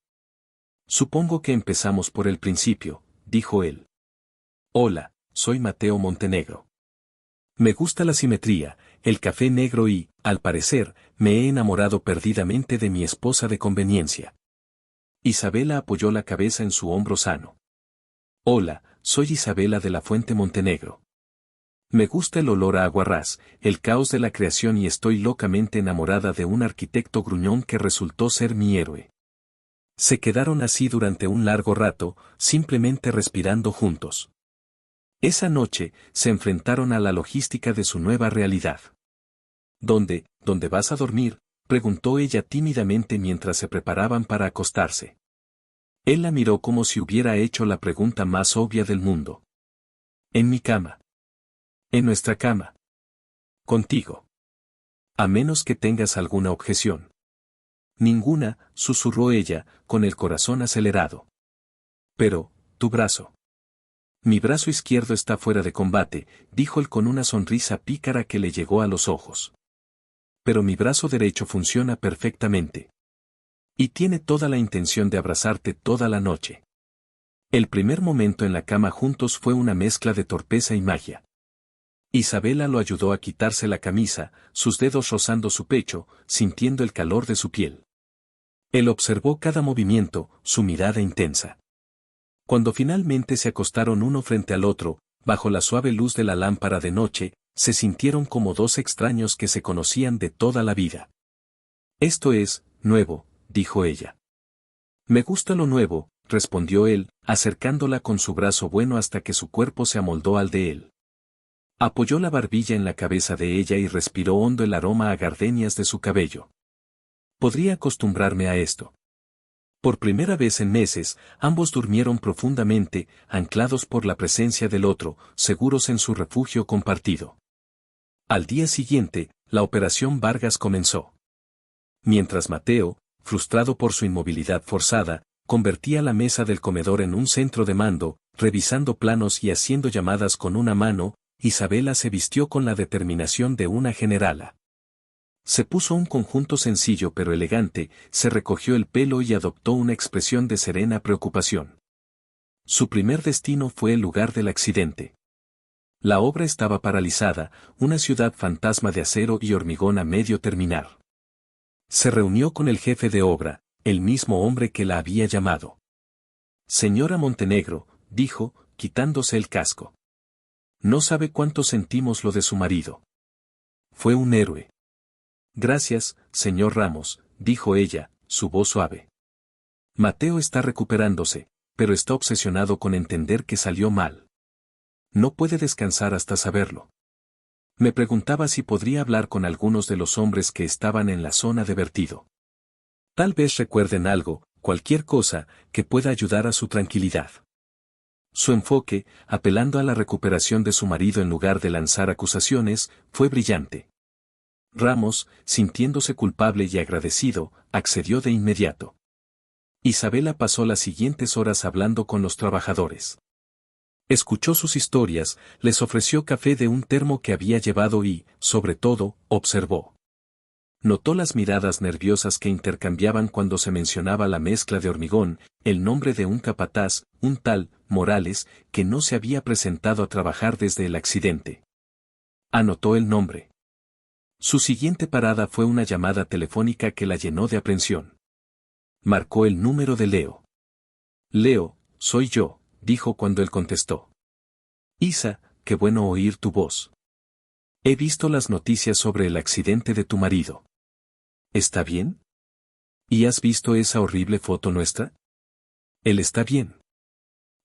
Supongo que empezamos por el principio, dijo él. Hola, soy Mateo Montenegro. Me gusta la simetría, el café negro y, al parecer, me he enamorado perdidamente de mi esposa de conveniencia. Isabela apoyó la cabeza en su hombro sano. Hola, soy Isabela de la Fuente Montenegro. Me gusta el olor a aguarrás, el caos de la creación y estoy locamente enamorada de un arquitecto gruñón que resultó ser mi héroe. Se quedaron así durante un largo rato, simplemente respirando juntos. Esa noche, se enfrentaron a la logística de su nueva realidad. ¿Dónde vas a dormir?, preguntó ella tímidamente mientras se preparaban para acostarse. Él la miró como si hubiera hecho la pregunta más obvia del mundo. En mi cama. En nuestra cama. Contigo. A menos que tengas alguna objeción. Ninguna, susurró ella, con el corazón acelerado. Pero, tu brazo. Mi brazo izquierdo está fuera de combate, dijo él con una sonrisa pícara que le llegó a los ojos. Pero mi brazo derecho funciona perfectamente. Y tiene toda la intención de abrazarte toda la noche. El primer momento en la cama juntos fue una mezcla de torpeza y magia. Isabela lo ayudó a quitarse la camisa, sus dedos rozando su pecho, sintiendo el calor de su piel. Él observó cada movimiento, su mirada intensa. Cuando finalmente se acostaron uno frente al otro, bajo la suave luz de la lámpara de noche, se sintieron como dos extraños que se conocían de toda la vida. Esto es nuevo, dijo ella. Me gusta lo nuevo, respondió él, acercándola con su brazo bueno hasta que su cuerpo se amoldó al de él. Apoyó la barbilla en la cabeza de ella y respiró hondo el aroma a gardenias de su cabello. Podría acostumbrarme a esto. Por primera vez en meses, ambos durmieron profundamente, anclados por la presencia del otro, seguros en su refugio compartido. Al día siguiente, la operación Vargas comenzó. Mientras Mateo, frustrado por su inmovilidad forzada, convertía la mesa del comedor en un centro de mando, revisando planos y haciendo llamadas con una mano, Isabela se vistió con la determinación de una generala. Se puso un conjunto sencillo pero elegante, se recogió el pelo y adoptó una expresión de serena preocupación. Su primer destino fue el lugar del accidente. La obra estaba paralizada, una ciudad fantasma de acero y hormigón a medio terminar. Se reunió con el jefe de obra, el mismo hombre que la había llamado. Señora Montenegro, dijo, quitándose el casco. No sabe cuánto sentimos lo de su marido. Fue un héroe. Gracias, señor Ramos, dijo ella, su voz suave. Mateo está recuperándose, pero está obsesionado con entender que salió mal. No puede descansar hasta saberlo. Me preguntaba si podría hablar con algunos de los hombres que estaban en la zona de vertido. Tal vez recuerden algo, cualquier cosa, que pueda ayudar a su tranquilidad. Su enfoque, apelando a la recuperación de su marido en lugar de lanzar acusaciones, fue brillante. Ramos, sintiéndose culpable y agradecido, accedió de inmediato. Isabela pasó las siguientes horas hablando con los trabajadores. Escuchó sus historias, les ofreció café de un termo que había llevado y, sobre todo, observó. Notó las miradas nerviosas que intercambiaban cuando se mencionaba la mezcla de hormigón, el nombre de un capataz, un tal Morales, que no se había presentado a trabajar desde el accidente. Anotó el nombre. Su siguiente parada fue una llamada telefónica que la llenó de aprensión. Marcó el número de Leo. Leo, soy yo, dijo cuando él contestó. Isa, qué bueno oír tu voz. He visto las noticias sobre el accidente de tu marido. ¿Está bien? ¿Y has visto esa horrible foto nuestra? Él está bien.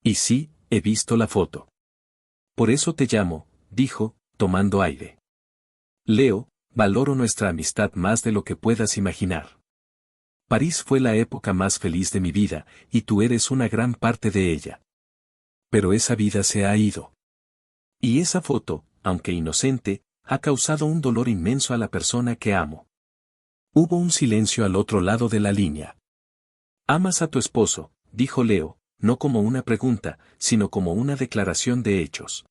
Y sí, he visto la foto. Por eso te llamo, dijo, tomando aire. Leo, valoro nuestra amistad más de lo que puedas imaginar. París fue la época más feliz de mi vida, y tú eres una gran parte de ella. Pero esa vida se ha ido. Y esa foto, aunque inocente, ha causado un dolor inmenso a la persona que amo. Hubo un silencio al otro lado de la línea. Amas a tu esposo, dijo Leo, no como una pregunta, sino como una declaración de hechos.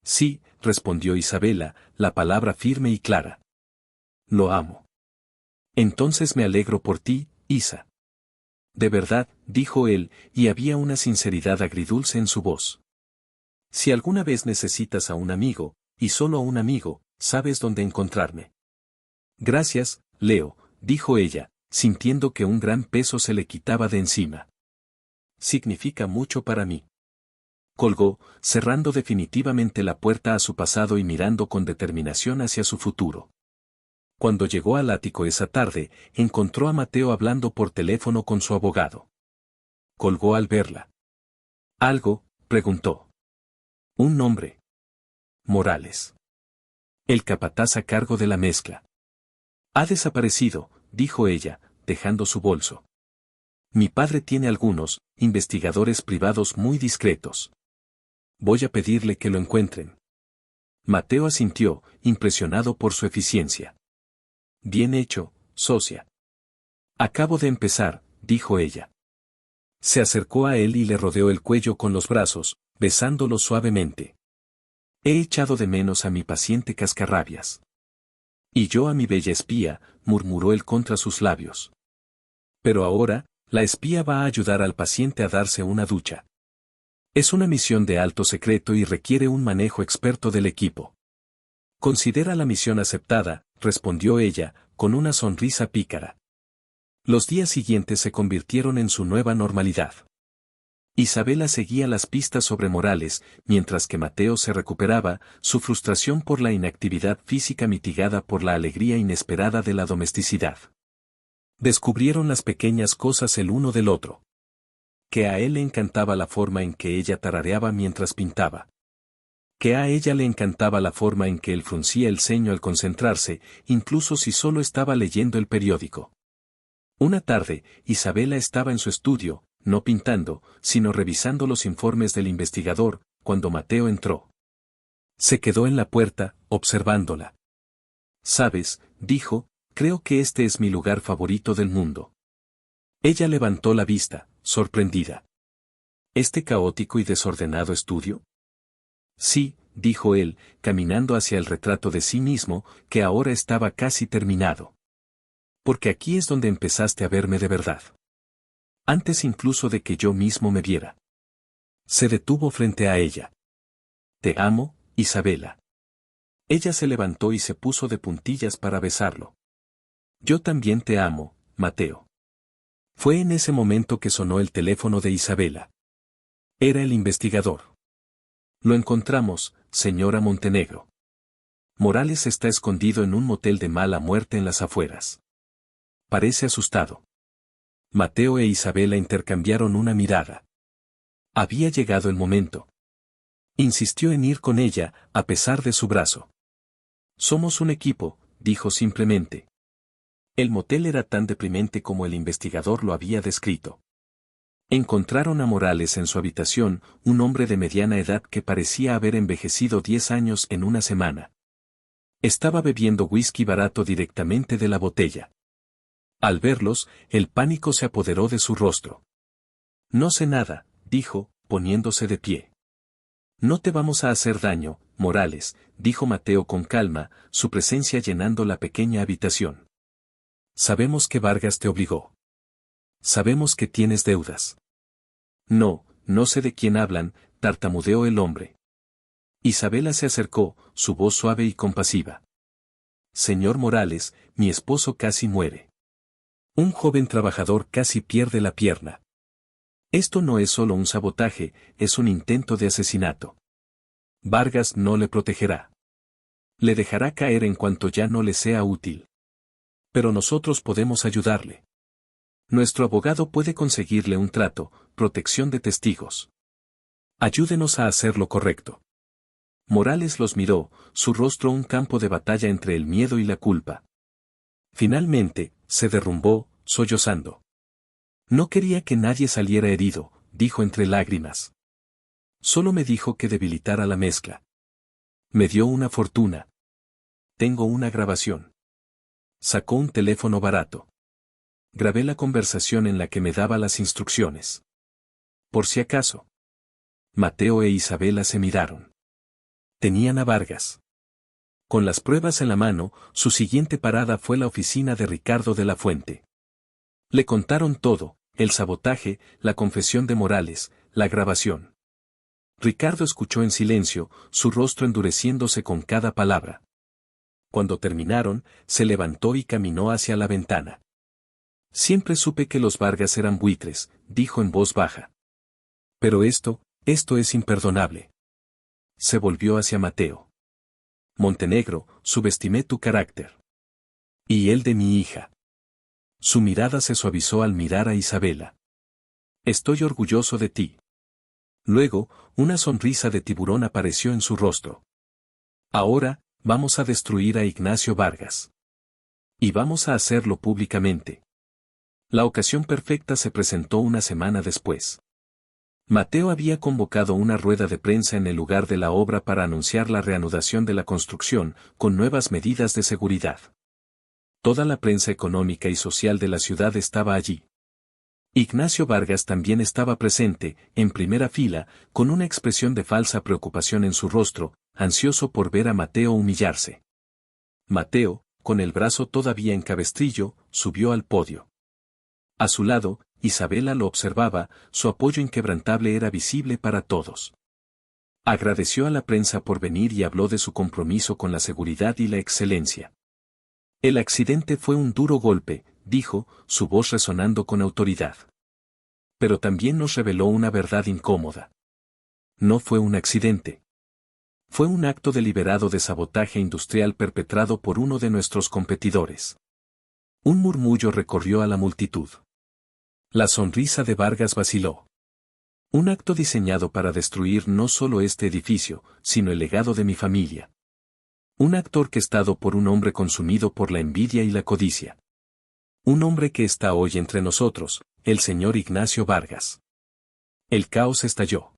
Sí, respondió Isabela, la palabra firme y clara. Lo amo. Entonces me alegro por ti, Isa. De verdad, dijo él, y había una sinceridad agridulce en su voz. Si alguna vez necesitas a un amigo, y solo a un amigo, sabes dónde encontrarme. Gracias, Leo, dijo ella, sintiendo que un gran peso se le quitaba de encima. Significa mucho para mí. Colgó, cerrando definitivamente la puerta a su pasado y mirando con determinación hacia su futuro. Cuando llegó al ático esa tarde, encontró a Mateo hablando por teléfono con su abogado. Colgó al verla. ¿Algo? Preguntó. Un nombre. Morales. El capataz a cargo de la mezcla. Ha desaparecido, dijo ella, dejando su bolso. Mi padre tiene algunos investigadores privados muy discretos. Voy a pedirle que lo encuentren. Mateo asintió, impresionado por su eficiencia. Bien hecho, socia. Acabo de empezar, dijo ella. Se acercó a él y le rodeó el cuello con los brazos, besándolo suavemente. He echado de menos a mi paciente cascarrabias. Y yo a mi bella espía, murmuró él contra sus labios. Pero ahora, la espía va a ayudar al paciente a darse una ducha. Es una misión de alto secreto y requiere un manejo experto del equipo. Considera la misión aceptada, respondió ella, con una sonrisa pícara. Los días siguientes se convirtieron en su nueva normalidad. Isabela seguía las pistas sobre Morales, mientras que Mateo se recuperaba, su frustración por la inactividad física mitigada por la alegría inesperada de la domesticidad. Descubrieron las pequeñas cosas el uno del otro. Que a él le encantaba la forma en que ella tarareaba mientras pintaba. Que a ella le encantaba la forma en que él fruncía el ceño al concentrarse, incluso si solo estaba leyendo el periódico. Una tarde, Isabela estaba en su estudio, no pintando, sino revisando los informes del investigador, cuando Mateo entró. Se quedó en la puerta, observándola. «Sabes», dijo, «creo que este es mi lugar favorito del mundo». Ella levantó la vista, sorprendida. ¿Este caótico y desordenado estudio? Sí, dijo él, caminando hacia el retrato de sí mismo, que ahora estaba casi terminado. Porque aquí es donde empezaste a verme de verdad. Antes incluso de que yo mismo me viera. Se detuvo frente a ella. Te amo, Isabela. Ella se levantó y se puso de puntillas para besarlo. Yo también te amo, Mateo. Fue en ese momento que sonó el teléfono de Isabela. Era el investigador. Lo encontramos, señora Montenegro. Morales está escondido en un motel de mala muerte en las afueras. Parece asustado. Mateo e Isabela intercambiaron una mirada. Había llegado el momento. Insistió en ir con ella, a pesar de su brazo. Somos un equipo, dijo simplemente. El motel era tan deprimente como el investigador lo había descrito. Encontraron a Morales en su habitación, un hombre de mediana edad que parecía haber envejecido 10 años en una semana. Estaba bebiendo whisky barato directamente de la botella. Al verlos, el pánico se apoderó de su rostro. No sé nada, dijo, poniéndose de pie. No te vamos a hacer daño, Morales, dijo Mateo con calma, su presencia llenando la pequeña habitación. Sabemos que Vargas te obligó. Sabemos que tienes deudas. No, no sé de quién hablan, tartamudeó el hombre. Isabela se acercó, su voz suave y compasiva. Señor Morales, mi esposo casi muere. Un joven trabajador casi pierde la pierna. Esto no es solo un sabotaje, es un intento de asesinato. Vargas no le protegerá. Le dejará caer en cuanto ya no le sea útil. Pero nosotros podemos ayudarle. Nuestro abogado puede conseguirle un trato, protección de testigos. Ayúdenos a hacer lo correcto. Morales los miró, su rostro un campo de batalla entre el miedo y la culpa. Finalmente, se derrumbó, sollozando. No quería que nadie saliera herido, dijo entre lágrimas. Solo me dijo que debilitara la mezcla. Me dio una fortuna. Tengo una grabación. Sacó un teléfono barato. Grabé la conversación en la que me daba las instrucciones. Por si acaso. Mateo e Isabela se miraron. Tenían a Vargas. Con las pruebas en la mano, su siguiente parada fue la oficina de Ricardo de la Fuente. Le contaron todo, el sabotaje, la confesión de Morales, la grabación. Ricardo escuchó en silencio, su rostro endureciéndose con cada palabra. Cuando terminaron, se levantó y caminó hacia la ventana. Siempre supe que los Vargas eran buitres, dijo en voz baja. Pero esto es imperdonable. Se volvió hacia Mateo. Montenegro, subestimé tu carácter. Y el de mi hija. Su mirada se suavizó al mirar a Isabela. Estoy orgulloso de ti. Luego, una sonrisa de tiburón apareció en su rostro. Ahora, vamos a destruir a Ignacio Vargas. Y vamos a hacerlo públicamente. La ocasión perfecta se presentó una semana después. Mateo había convocado una rueda de prensa en el lugar de la obra para anunciar la reanudación de la construcción, con nuevas medidas de seguridad. Toda la prensa económica y social de la ciudad estaba allí. Ignacio Vargas también estaba presente, en primera fila, con una expresión de falsa preocupación en su rostro, ansioso por ver a Mateo humillarse. Mateo, con el brazo todavía en cabestrillo, subió al podio. A su lado, Isabela lo observaba, su apoyo inquebrantable era visible para todos. Agradeció a la prensa por venir y habló de su compromiso con la seguridad y la excelencia. El accidente fue un duro golpe, dijo, su voz resonando con autoridad. Pero también nos reveló una verdad incómoda. No fue un accidente. Fue un acto deliberado de sabotaje industrial perpetrado por uno de nuestros competidores. Un murmullo recorrió a la multitud. La sonrisa de Vargas vaciló. Un acto diseñado para destruir no solo este edificio, sino el legado de mi familia. Un acto orquestado por un hombre consumido por la envidia y la codicia. Un hombre que está hoy entre nosotros, el señor Ignacio Vargas. El caos estalló.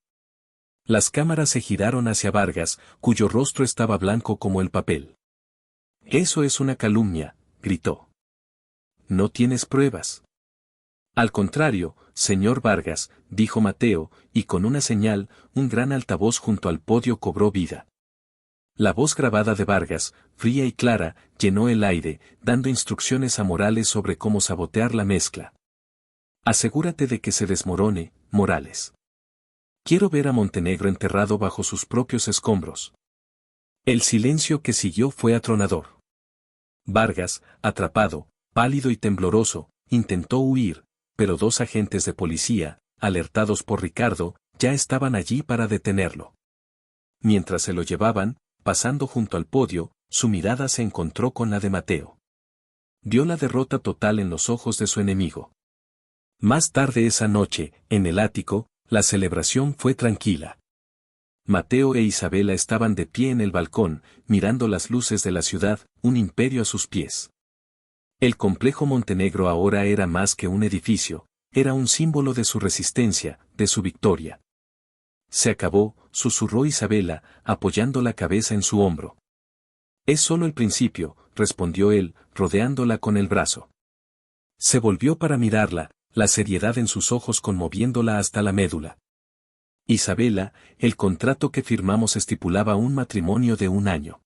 Las cámaras se giraron hacia Vargas, cuyo rostro estaba blanco como el papel. Eso es una calumnia, gritó. No tienes pruebas. Al contrario, señor Vargas, dijo Mateo, y con una señal, un gran altavoz junto al podio cobró vida. La voz grabada de Vargas, fría y clara, llenó el aire, dando instrucciones a Morales sobre cómo sabotear la mezcla. Asegúrate de que se desmorone, Morales. Quiero ver a Montenegro enterrado bajo sus propios escombros. El silencio que siguió fue atronador. Vargas, atrapado, pálido y tembloroso, intentó huir, pero dos agentes de policía, alertados por Ricardo, ya estaban allí para detenerlo. Mientras se lo llevaban, pasando junto al podio, su mirada se encontró con la de Mateo. Vio la derrota total en los ojos de su enemigo. Más tarde esa noche, en el ático, la celebración fue tranquila. Mateo e Isabela estaban de pie en el balcón, mirando las luces de la ciudad, un imperio a sus pies. El complejo Montenegro ahora era más que un edificio, era un símbolo de su resistencia, de su victoria. Se acabó, susurró Isabela, apoyando la cabeza en su hombro. Es solo el principio, respondió él, rodeándola con el brazo. Se volvió para mirarla, la seriedad en sus ojos conmoviéndola hasta la médula. Isabela, el contrato que firmamos estipulaba un matrimonio de 1 año.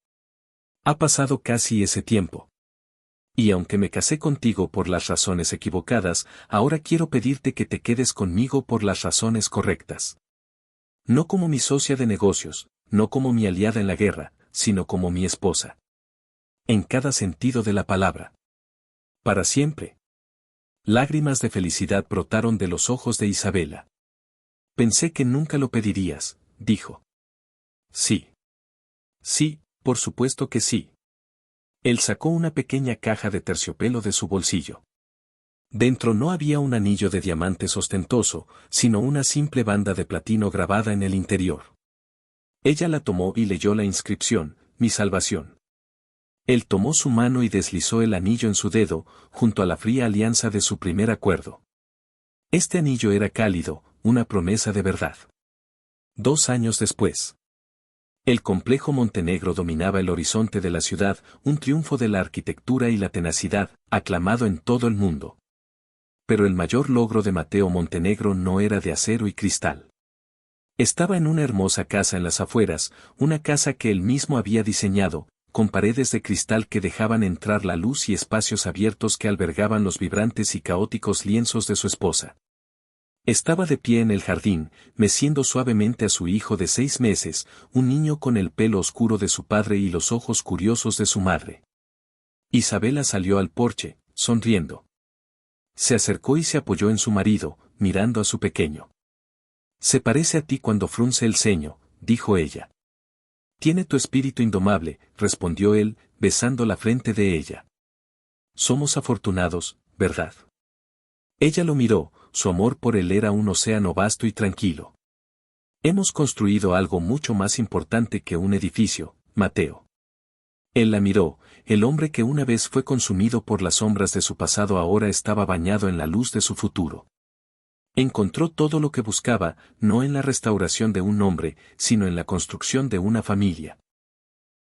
Ha pasado casi ese tiempo. Y aunque me casé contigo por las razones equivocadas, ahora quiero pedirte que te quedes conmigo por las razones correctas. No como mi socia de negocios, no como mi aliada en la guerra, sino como mi esposa. En cada sentido de la palabra. Para siempre. Lágrimas de felicidad brotaron de los ojos de Isabela. Pensé que nunca lo pedirías, dijo. Sí. Sí, por supuesto que sí. Él sacó una pequeña caja de terciopelo de su bolsillo. Dentro no había un anillo de diamantes ostentoso, sino una simple banda de platino grabada en el interior. Ella la tomó y leyó la inscripción, mi salvación. Él tomó su mano y deslizó el anillo en su dedo, junto a la fría alianza de su primer acuerdo. Este anillo era cálido, una promesa de verdad. 2 años después. El complejo Montenegro dominaba el horizonte de la ciudad, un triunfo de la arquitectura y la tenacidad, aclamado en todo el mundo. Pero el mayor logro de Mateo Montenegro no era de acero y cristal. Estaba en una hermosa casa en las afueras, una casa que él mismo había diseñado, con paredes de cristal que dejaban entrar la luz y espacios abiertos que albergaban los vibrantes y caóticos lienzos de su esposa. Estaba de pie en el jardín, meciendo suavemente a su hijo de 6 meses, un niño con el pelo oscuro de su padre y los ojos curiosos de su madre. Isabela salió al porche, sonriendo. Se acercó y se apoyó en su marido, mirando a su pequeño. Se parece a ti cuando frunce el ceño, dijo ella. Tiene tu espíritu indomable, respondió él, besando la frente de ella. Somos afortunados, ¿verdad? Ella lo miró, su amor por él era un océano vasto y tranquilo. Hemos construido algo mucho más importante que un edificio, Mateo. Él la miró, el hombre que una vez fue consumido por las sombras de su pasado ahora estaba bañado en la luz de su futuro. Encontró todo lo que buscaba, no en la restauración de un hombre, sino en la construcción de una familia.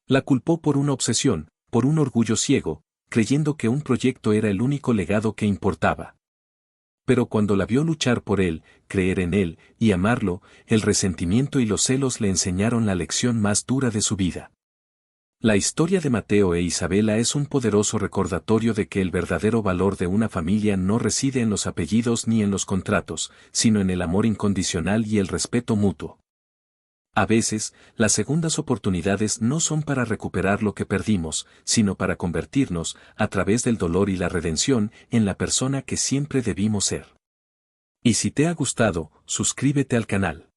La culpó por una obsesión, por un orgullo ciego, creyendo que un proyecto era el único legado que importaba. Pero cuando la vio luchar por él, creer en él, y amarlo, el resentimiento y los celos le enseñaron la lección más dura de su vida. La historia de Mateo e Isabela es un poderoso recordatorio de que el verdadero valor de una familia no reside en los apellidos ni en los contratos, sino en el amor incondicional y el respeto mutuo. A veces, las segundas oportunidades no son para recuperar lo que perdimos, sino para convertirnos, a través del dolor y la redención, en la persona que siempre debimos ser. Y si te ha gustado, suscríbete al canal.